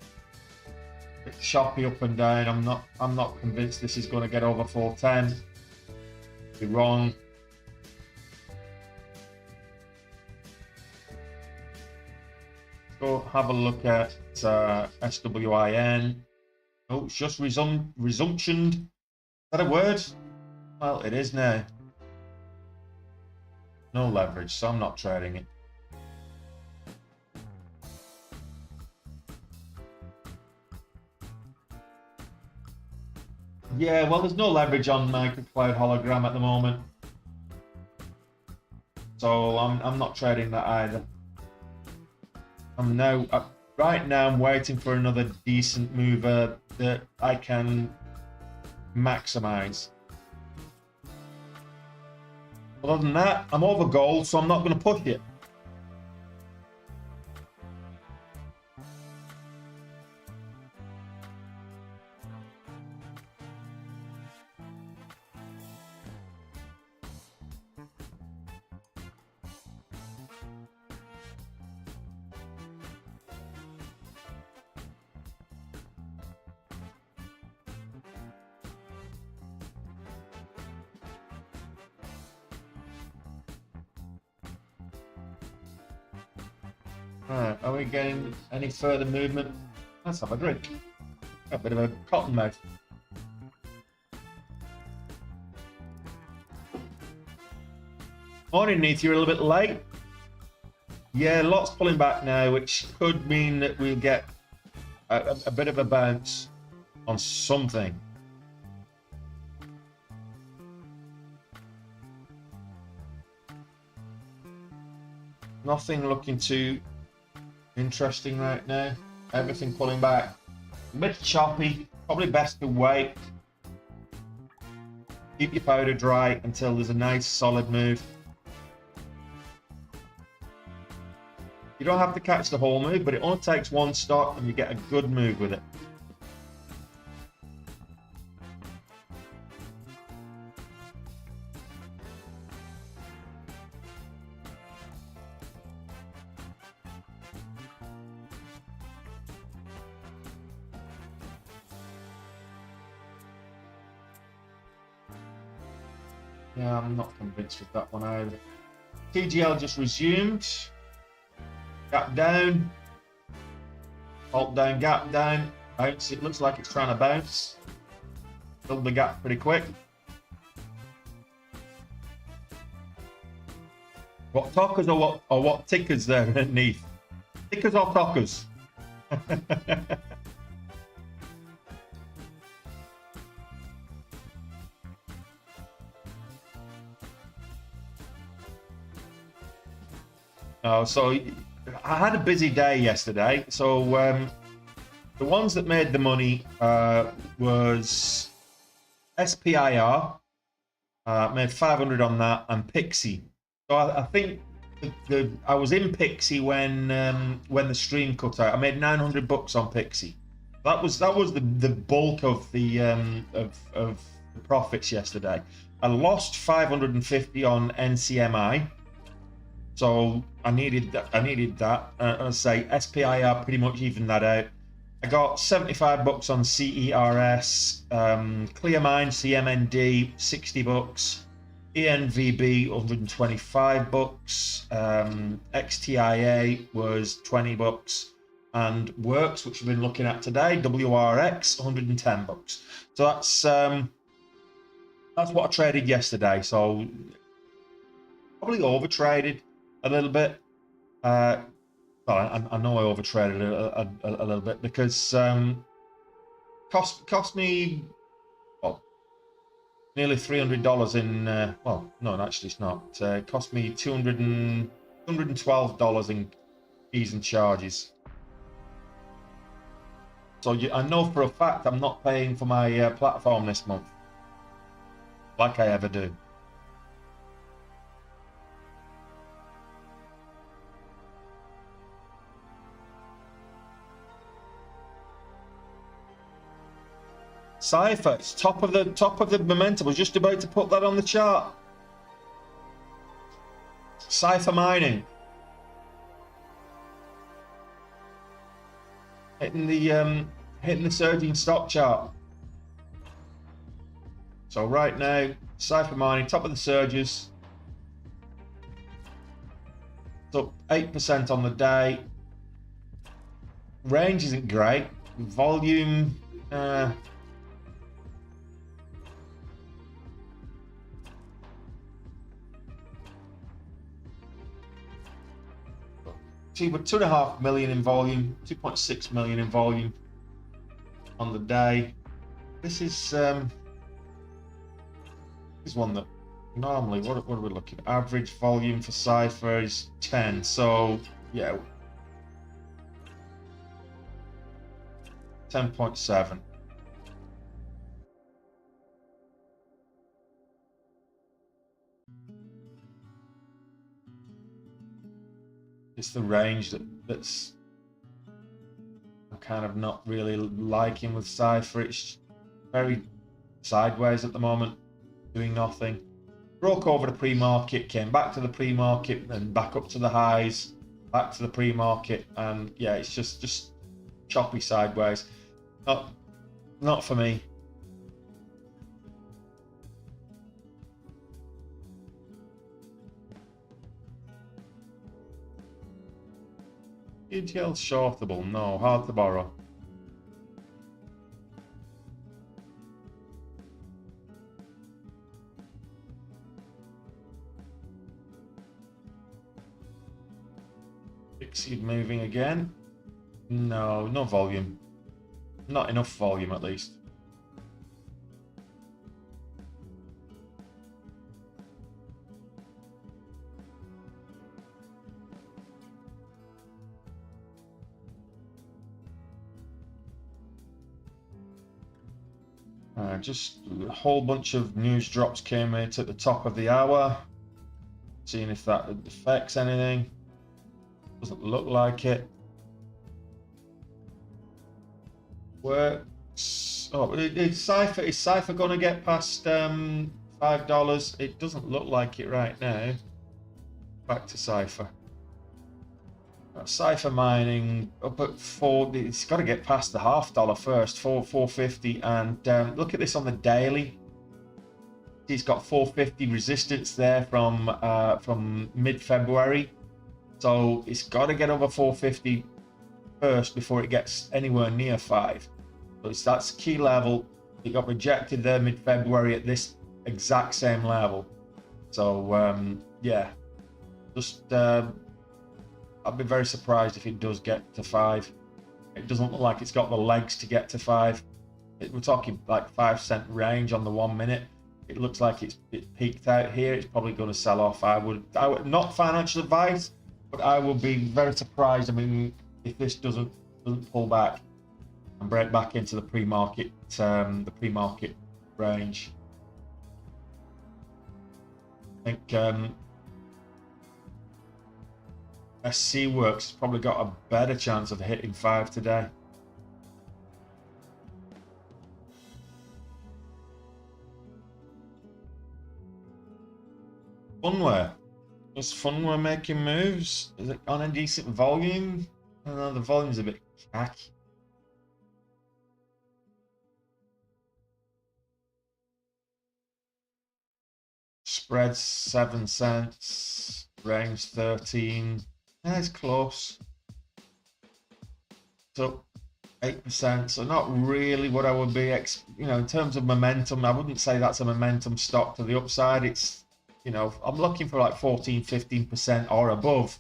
A: A bit choppy up and down. I'm not convinced this is going to get over 410. Be wrong. Go have a look at SWIN. Oh, it's just resumptioned. Is that a word? Well, it is now. No leverage, so I'm not trading it. Yeah, well, there's no leverage on Microcloud hologram at the moment, so I'm not trading that either. Right now I'm waiting for another decent mover that I can maximize. Other than that, I'm over gold, so I'm not going to push it. Right, are we getting any further movement? Let's have a drink. Got a bit of a cotton mouth. Morning, Neith, you're a little bit late. Yeah, lots pulling back now, which could mean that we'll get a bit of a bounce on something. Nothing looking too interesting right now. Everything pulling back. A bit choppy. Probably best to wait. Keep your powder dry until there's a nice solid move. You don't have to catch the whole move, but it only takes one stock and you get a good move with it. Yeah, I'm not convinced with that one either. TGL just resumed. Gap down. Halt down, gap down. Bounce. It looks like it's trying to bounce. Filled the gap pretty quick. What talkers or what tickers there underneath? Tickers or talkers? Oh, so I had a busy day yesterday. So the ones that made the money was SPIR, made 500 on that, and Pixie. So I think I was in Pixie when the stream cut out. I made 900 bucks on Pixie. That was the bulk of the of the profits yesterday. I lost 550 on NCMI. So I needed that. I say SPIR pretty much evened that out. I got 75 bucks on CERS, Clearmine, CMND, 60 bucks, ENVB, 125 bucks, XTIA was 20 bucks, and Works, which we've been looking at today, WRX, 110 bucks. So that's what I traded yesterday. So probably overtraded a little bit. Well, I know I overtraded a little bit because cost me nearly $300 in. Well, no, actually it's not. It cost me $212 in fees and charges. So I know for a fact I'm not paying for my platform this month, like I ever do. Cypher, it's top of the momentum. I was just about to put that on the chart. Cypher mining. Hitting the surging stock chart. So right now, Cypher mining, top of the surges. It's up 8% on the day. Range isn't great. Volume, but 2.5 million in volume, 2.6 million in volume on the day. This is one that normally, what are we looking at? Average volume for Cypher is 10. So yeah, 10.7. It's the range that's I'm kind of not really liking with Cypher. It's very sideways at the moment, doing nothing. Broke over the pre-market, came back to the pre-market, and back up to the highs, back to the pre-market, and yeah, it's just choppy sideways. Not for me. ETL shortable, no, hard to borrow. Exceed moving again. No volume. Not enough volume at least. Just a whole bunch of news drops came in at the top of the hour. Seeing if that affects anything. Doesn't look like it. Works. Oh, is Cypher going to get past $5? It doesn't look like it right now. Back to Cypher. Cypher mining up at 4. It's got to get past the $0.50 first, 450. And look at this on the daily. It's got 450 resistance there from mid-February. So it's got to get over 450 first before it gets anywhere near 5. So that's key level. It got rejected there mid-February at this exact same level. So yeah, just I'd be very surprised if it does get to 5. It doesn't look like it's got the legs to get to 5. We're talking like 5-cent range on the 1 minute. It looks like it peaked out here. It's probably going to sell off. I would not financial advice, but I will be very surprised. I mean, if this doesn't pull back and break back into the pre-market range. I think SC Works has probably got a better chance of hitting 5 today. Funware. Is Funware making moves? Is it on a decent volume? I don't know, the volume's a bit khaki. Spread 7 cents, range 13. Yeah, it's close. So 8%. So not really what I would be, in terms of momentum. I wouldn't say that's a momentum stock to the upside. It's, I'm looking for like 14, 15% or above.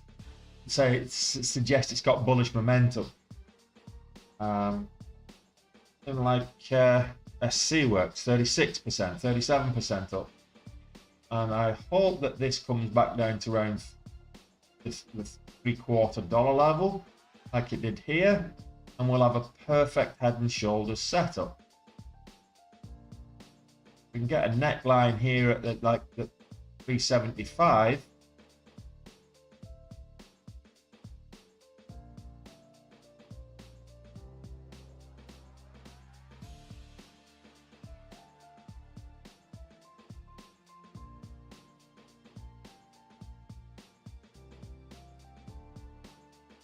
A: So it suggests it's got bullish momentum. And like SC Works, 36%, 37% up. And I hope that this comes back down to around the $0.75 level, like it did here, and we'll have a perfect head and shoulders setup. We can get a neckline here at the 375.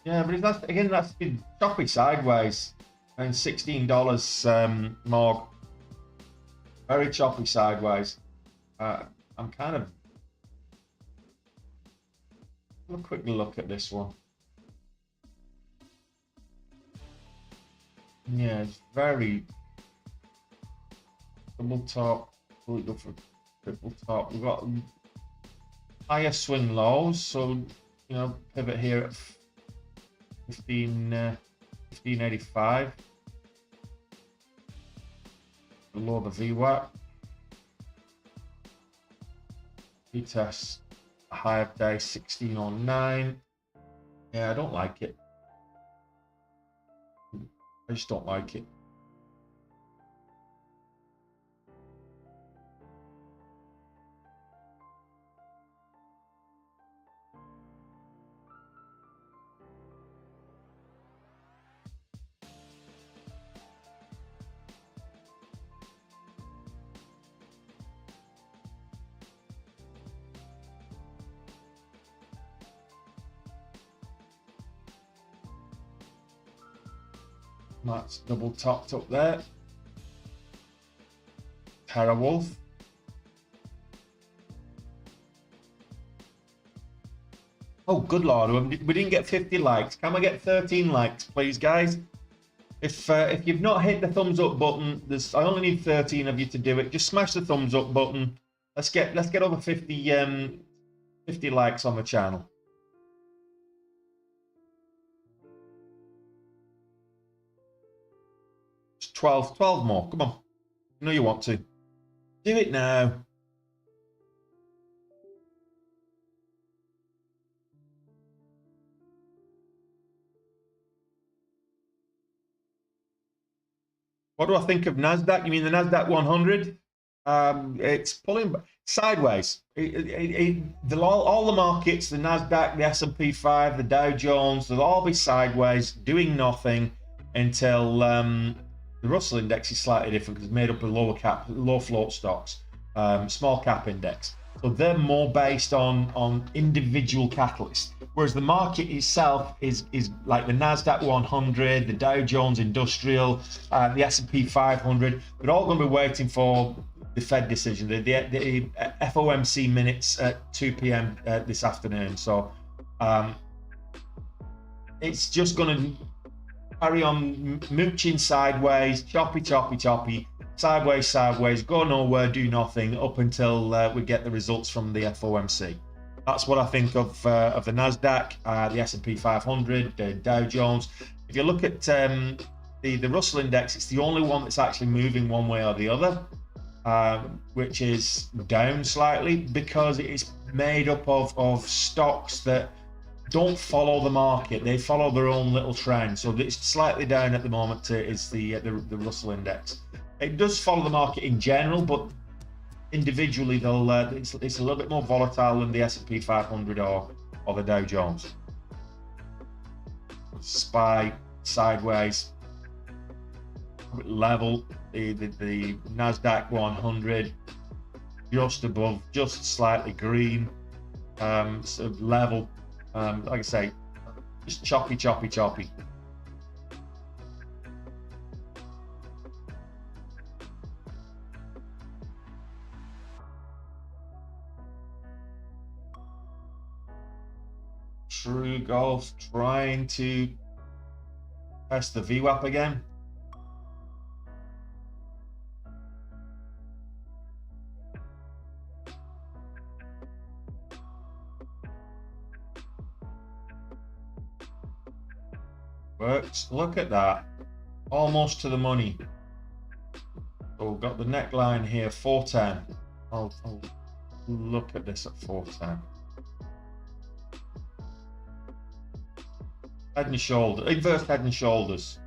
A: Yeah, but that's been choppy sideways. And $16 more. Very choppy sideways. I'm kind of... Have a quick look at this one. Yeah, it's very... Double top. We'll go for triple top. We've got higher swing lows. So, pivot here at 1585 below the VWAP. Retest a high of day 1609. Yeah, I don't like it. I just don't like it. That's double topped up there. TerraWolf. Oh, good lord, we didn't get 50 likes. Can we get 13 likes, please, guys? If you've not hit the thumbs up button, I only need 13 of you to do it. Just smash the thumbs up button. Let's get over 50 likes on the channel. 12 more. Come on. You know you want to. Do it now. What do I think of NASDAQ? You mean the NASDAQ 100? It's pulling sideways. All the markets, the NASDAQ, the S&P 5, the Dow Jones, they'll all be sideways, doing nothing until... the Russell index is slightly different because it's made up of low float stocks, small cap index. So they're more based on individual catalysts, whereas the market itself is like the NASDAQ 100, the Dow Jones Industrial, the S&P 500. We're all going to be waiting for the Fed decision, the FOMC minutes at 2 p.m. This afternoon. So it's just going to carry on mooching sideways, choppy, sideways, go nowhere, do nothing, up until we get the results from the FOMC. That's what I think of the NASDAQ, the S&P 500, the Dow Jones. If you look at the Russell index, it's the only one that's actually moving one way or the other, which is down slightly because it's made up of stocks that don't follow the market. They follow their own little trend. So it's slightly down at the moment is the Russell index. It does follow the market in general, but individually it's a little bit more volatile than the S&P 500 or the Dow Jones. SPY sideways, level, the NASDAQ 100 just above, just slightly green, sort of level, like I say, just choppy. True Golf trying to test the VWAP again. Works. Look at that. Almost to the money. So we've got the neckline here, 410. I'll look at this at 410. Head and shoulder, inverse head and shoulders.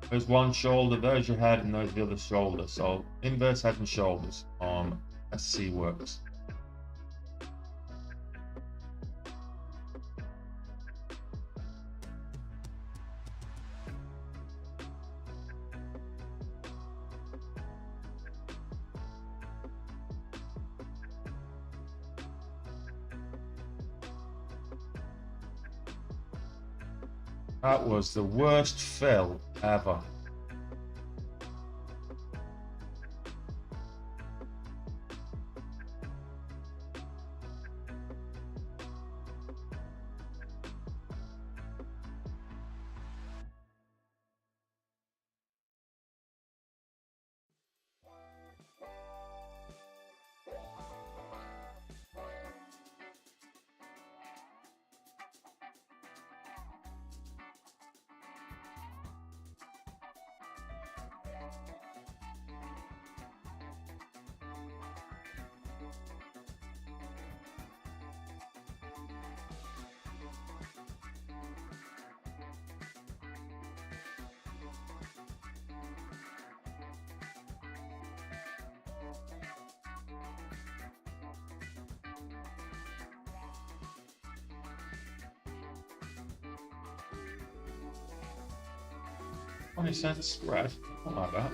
A: There's one shoulder, there's your head, and there's the other shoulder. So inverse head and shoulders on SC works. That was the worst fill ever. $0.20 spread, something like that.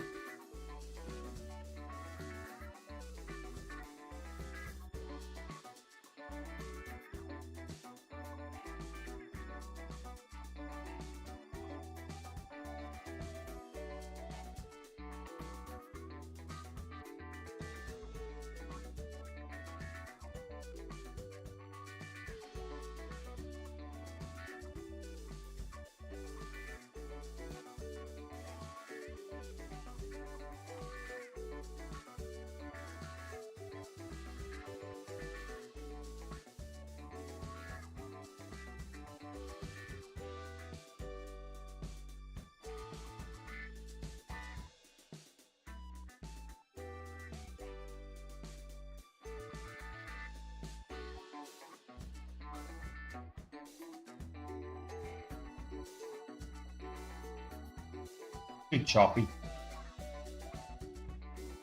A: Too choppy.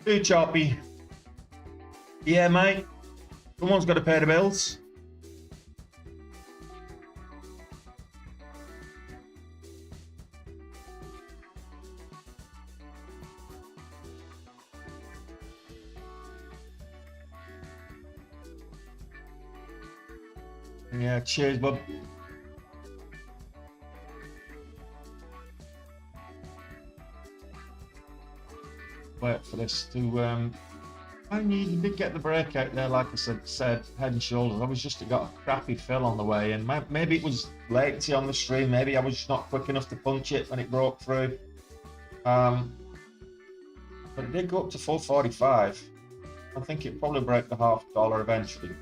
A: Too choppy. Yeah, mate. Someone's got to pay the bills. Yeah, cheers, bub. Wait for this to I did get the breakout there, like I said, head and shoulders. I was just got a crappy fill on the way, and maybe it was latency on the stream. Maybe I was just not quick enough to punch it when it broke through. But it did go up to 445. I think it probably broke the $0.50 eventually.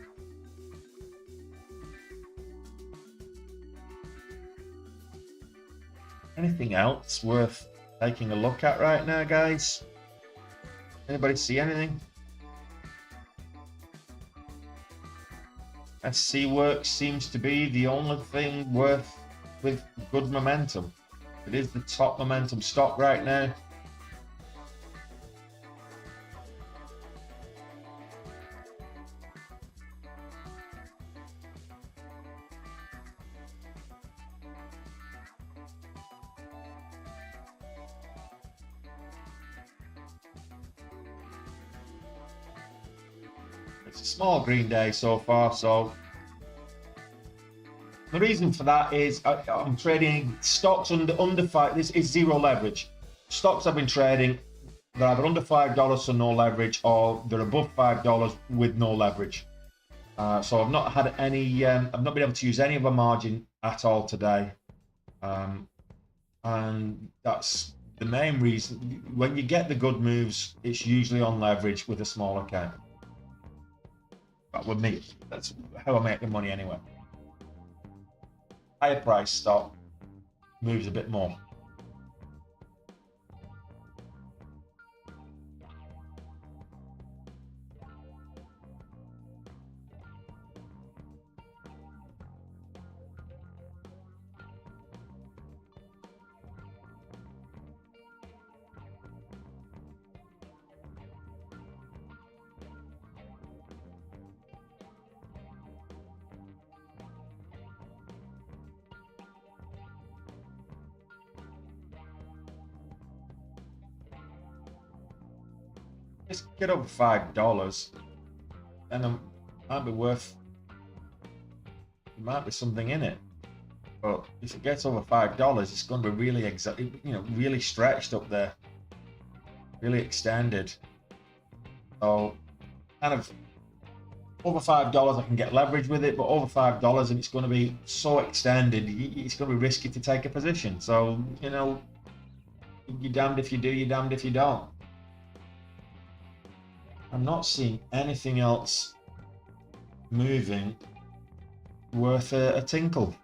A: Anything else worth taking a look at right now, guys? Anybody see anything? SC Works seems to be the only thing with good momentum. It is the top momentum stock right now. It's a small green day so far, so the reason for that is I'm trading stocks under five. This is zero leverage. Stocks I've been trading, they're either under $5 so no leverage, or they're above $5 with no leverage. So I've not had any. I've not been able to use any of a margin at all today, and that's the main reason. When you get the good moves, it's usually on leverage with a small account. But with me, that's how I make the money anyway. Higher price stock moves a bit more. Just get over $5, and it might be worth. There might be something in it, but if it gets over $5, it's going to be really really stretched up there, really extended. So, kind of over $5, I can get leverage with it, but over $5, and it's going to be so extended, it's going to be risky to take a position. So, you're damned if you do, you're damned if you don't. I'm not seeing anything else moving worth a tinkle.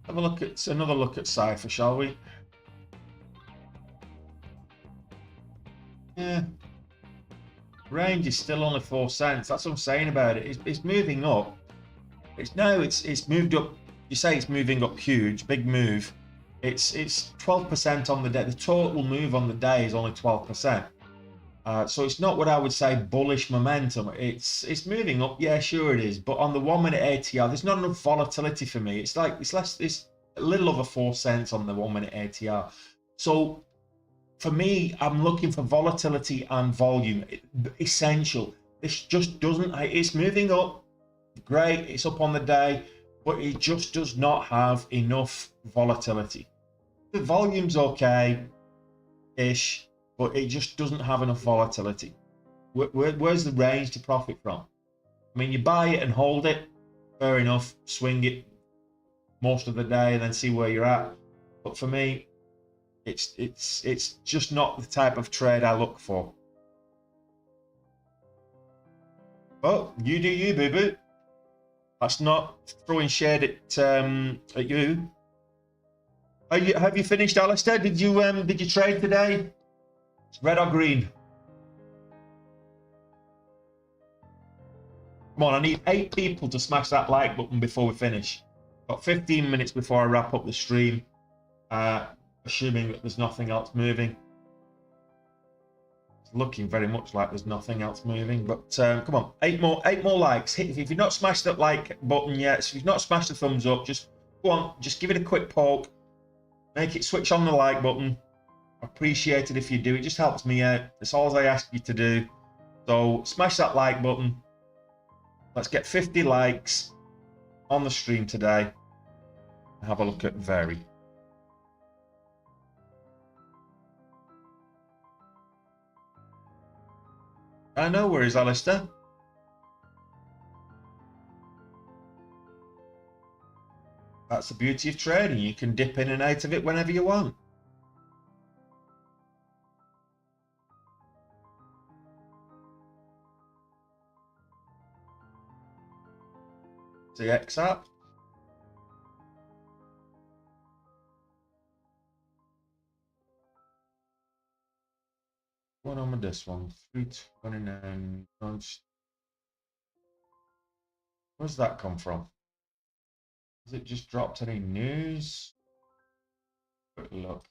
A: Have a look at another look at Cypher, shall we? Yeah, range is still only 4 cents. That's what I'm saying about it. It's moving up. It's moved up. You say it's moving up huge, big move. It's 12% on the day. The total move on the day is only 12%. So it's not what I would say bullish momentum. It's moving up, yeah, sure it is. But on the 1 minute ATR, there's not enough volatility for me. It's a little over 4 cents on the 1 minute ATR. So for me, I'm looking for volatility and volume. Essential. This just doesn't. It's moving up, great. It's up on the day, but it just does not have enough volatility. The volume's okay-ish, but it just doesn't have enough volatility. Where's the range to profit from? I mean, you buy it and hold it, fair enough, swing it most of the day and then see where you're at. But for me, it's just not the type of trade I look for. Well, you do you, boo-boo. That's not throwing shade at you. Have you finished, Alistair? Did you trade today? Red or green? Come on, I need 8 people to smash that like button before we finish. Got 15 minutes before I wrap up the stream, assuming that there's nothing else moving. It's looking very much like there's nothing else moving, but come on, 8 more likes. If you've not smashed that like button yet, if you've not smashed the thumbs up, just go on, just give it a quick poke, make it switch on the like button. Appreciate it if you do. It just helps me out. That's all I ask you to do. So smash that like button. Let's get 50 likes on the stream today. Have a look at Very. No worries, Alistair. That's the beauty of trading. You can dip in and out of it whenever you want. CX app. What on with this one? 329. Where's that come from? Has it just dropped any news? Quick look.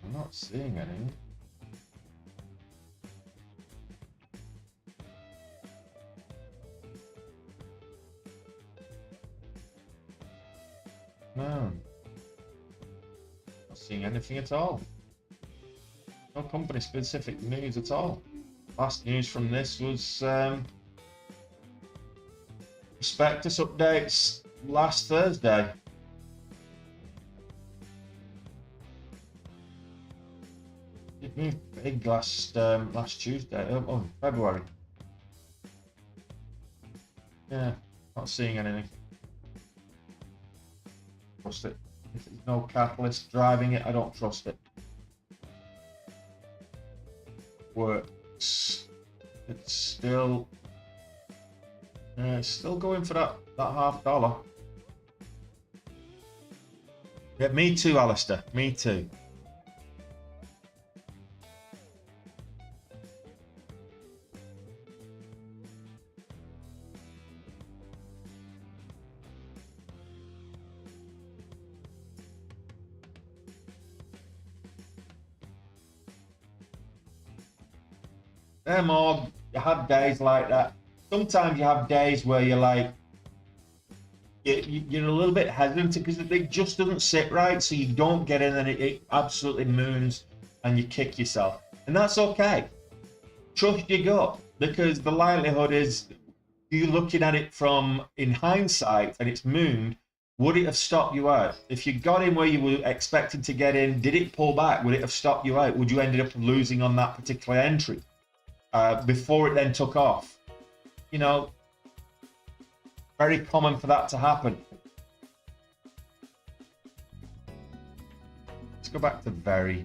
A: I'm not seeing any. No. Not seeing anything at all. No company specific news at all. Last news from this was prospectus updates last Thursday. It moved big last Tuesday. Oh, February. Yeah, not seeing anything. Trust it. If there's no catalyst driving it, I don't trust it. Works. It's still going for that $0.50. Yeah, me too, Alistair. Me too. More, you have days like that. Sometimes you have days where you're like, you're a little bit hesitant because it just doesn't sit right, so you don't get in and it absolutely moons and you kick yourself. And that's okay. Trust your gut, because the likelihood is you looking at it from in hindsight and it's mooned, would it have stopped you out? If you got in where you were expecting to get in, did it pull back? Would it have stopped you out? Would you ended up losing on that particular entry? Before it then took off. You know, very common for that to happen. Let's go back to very.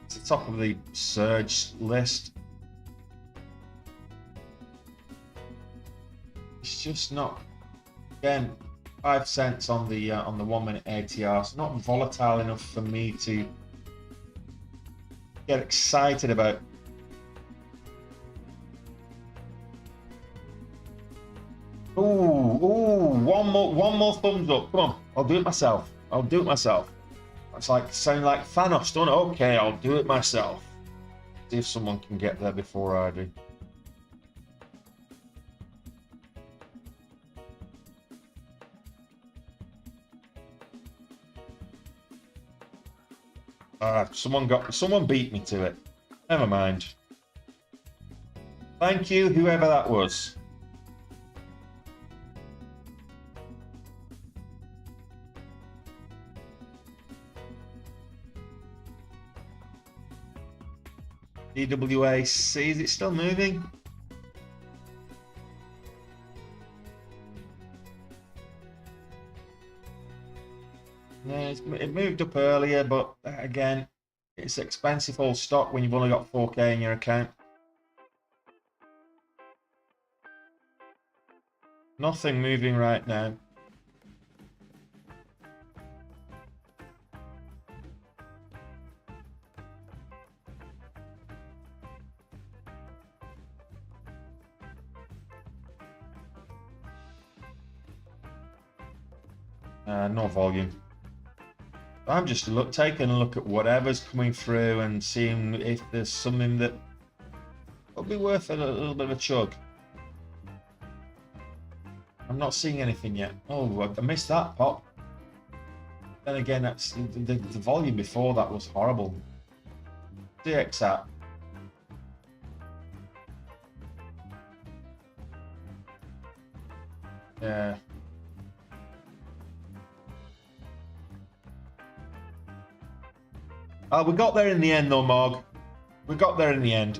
A: It's the top of the surge list. It's just not. Again, 5 cents on the 1 minute ATR. It's not volatile enough for me to get excited about. One more thumbs up. Come on, I'll do it myself. I'll do it myself. It's like sound like Thanos, don't it? Okay, I'll do it myself. See if someone can get there before I do. Someone beat me to it. Never mind. Thank you, whoever that was. DWAC, is it still moving? Yeah, it moved up earlier, but again, it's expensive old stock when you've only got 4K in your account. Nothing moving right now. No volume. I'm just taking a look at whatever's coming through and seeing if there's something that will be worth a little bit of a chug. I'm not seeing anything yet. Oh, I missed that pop. Then again, that's the volume before that was horrible. CX app. Yeah. We got there in the end, though, Mog. We got there in the end.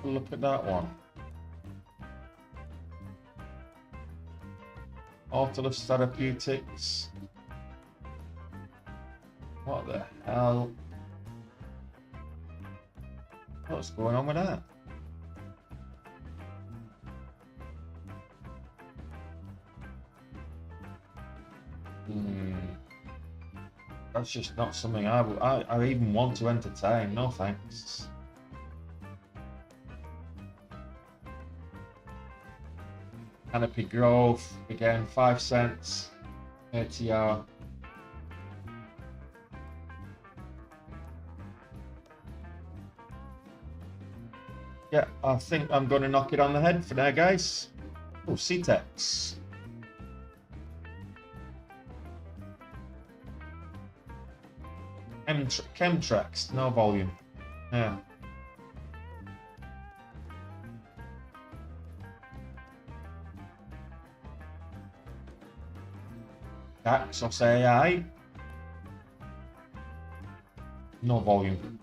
A: Look at that one. Autolus Therapeutics. What the hell? What's going on with that? That's just not something I even want to entertain. No thanks. Canopy Growth, again, 5 cents. ATR. Yeah, I think I'm going to knock it on the head for now, guys. Oh, CTEX. Chemtrax, no volume. Yeah. Axos AI. No volume.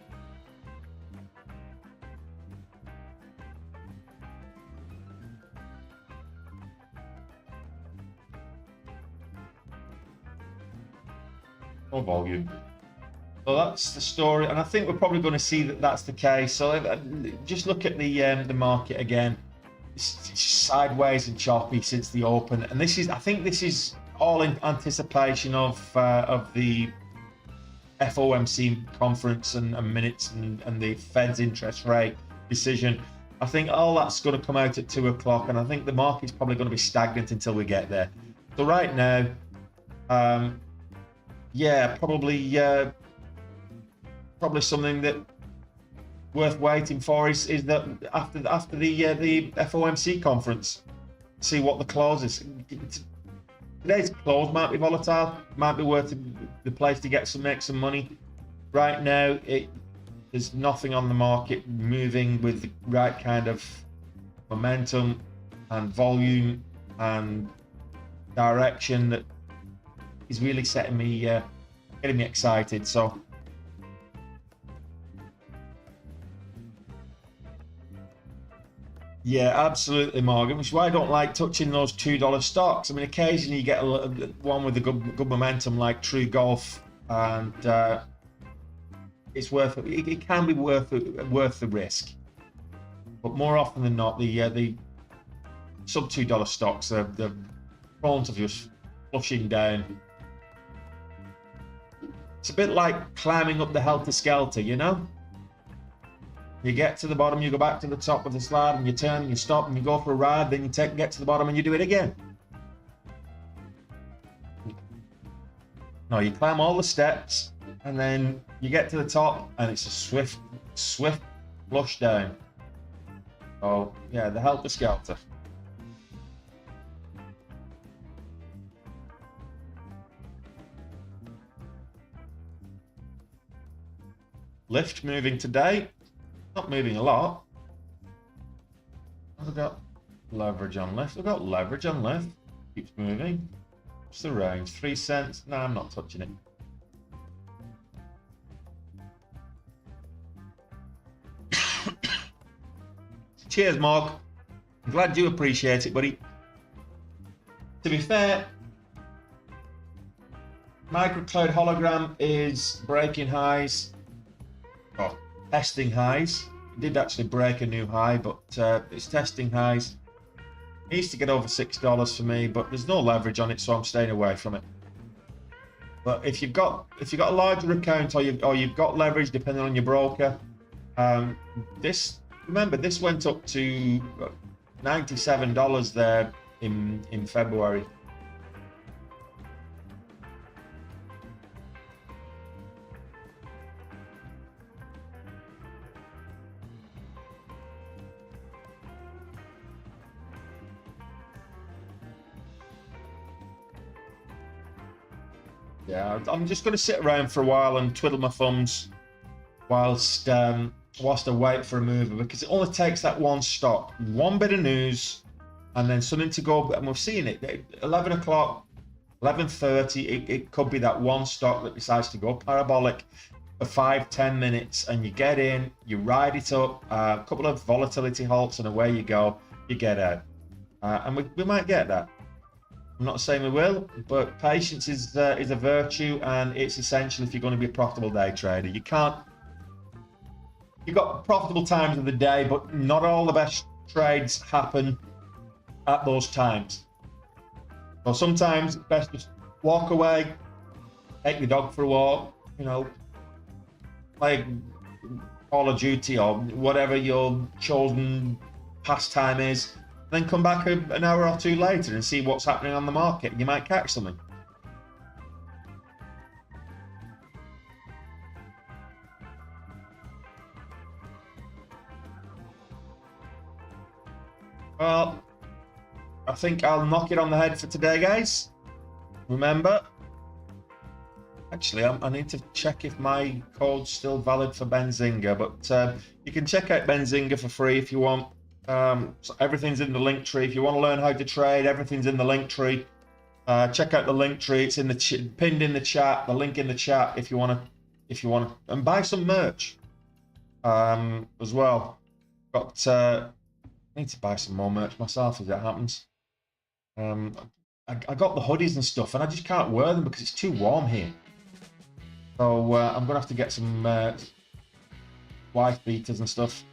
A: No volume. So that's the story, and I think we're probably going to see that that's the case. So just look at the market again. It's sideways and choppy since the open, and this is, I think, this is all in anticipation of the FOMC conference and minutes and the Fed's interest rate decision. I think all that's going to come out at 2 o'clock, and I think the market's probably going to be stagnant until we get there. So right now, yeah, probably something that worth waiting for is that after the FOMC conference, see what the close is. Today's close might be volatile, might be worth the place to make some money. Right now, there's nothing on the market moving with the right kind of momentum and volume and direction that is really getting me excited. So yeah, absolutely, Morgan. Which is why I don't like touching those $2 stocks. I mean, occasionally you get one with a good momentum like True Golf, and it's worth it. It can be worth the risk, but more often than not, the sub $2 stocks are prone to just flushing down. It's a bit like climbing up the helter skelter, you know. You get to the bottom, you go back to the top of the slide, and you turn, and you stop, and you go for a ride. Then you get to the bottom, and you do it again. No, you climb all the steps, and then you get to the top, and it's a swift flush down. Oh yeah, the helter skelter. Lift moving today. Not moving a lot. I've got leverage on lift. I've got leverage on lift. Keeps moving. What's the range? 3 cents? No, I'm not touching it. Cheers, Mark. I'm glad you appreciate it, buddy. To be fair, Microcloud Hologram is breaking highs. Oh, testing highs. It did actually break a new high, but it's testing highs. It needs to get over $6 for me, but there's no leverage on it, so I'm staying away from it. But if you've got a larger account or you've got leverage, depending on your broker, remember this went up to $97 there in February. Yeah, I'm just going to sit around for a while and twiddle my thumbs whilst whilst I wait for a mover, because it only takes that one stock, one bit of news, and then something to go. And we've seen it, 11 o'clock, 11:30. It could be that one stock that decides to go parabolic for 5-10 minutes, and you get in, you ride it up, a couple of volatility halts, and away you go. You get out, and we might get that. I'm not saying we will, but patience is a virtue, and it's essential if you're going to be a profitable day trader. You can't. You've got profitable times of the day, but not all the best trades happen at those times. So sometimes it's best just walk away, take the dog for a walk, you know, play Call of Duty or whatever your chosen pastime is, then come back an hour or two later and see what's happening on the market. You might catch something. Well, I think I'll knock it on the head for today, guys. Remember, actually, I need to check if my code's still valid for Benzinga, but you can check out Benzinga for free if you want. So everything's in the link tree. If you want to learn how to trade, everything's in the link tree. Check out the link tree. It's in the pinned in the chat. The link in the chat if you want to, and buy some merch as well. I need to buy some more merch myself as it happens. I got the hoodies and stuff, and I just can't wear them because it's too warm here. So I'm gonna have to get some wife beaters and stuff.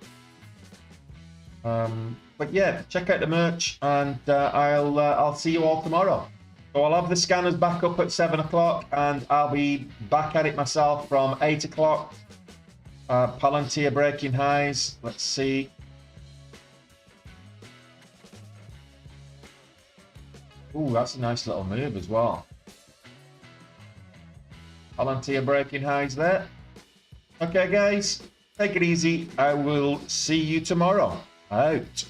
A: But yeah, check out the merch, and I'll see you all tomorrow. So I'll have the scanners back up at 7 o'clock, and I'll be back at it myself from 8 o'clock. Palantir breaking highs. Let's see. Ooh, that's a nice little move as well. Palantir breaking highs there. Okay, guys, take it easy. I will see you tomorrow. Out.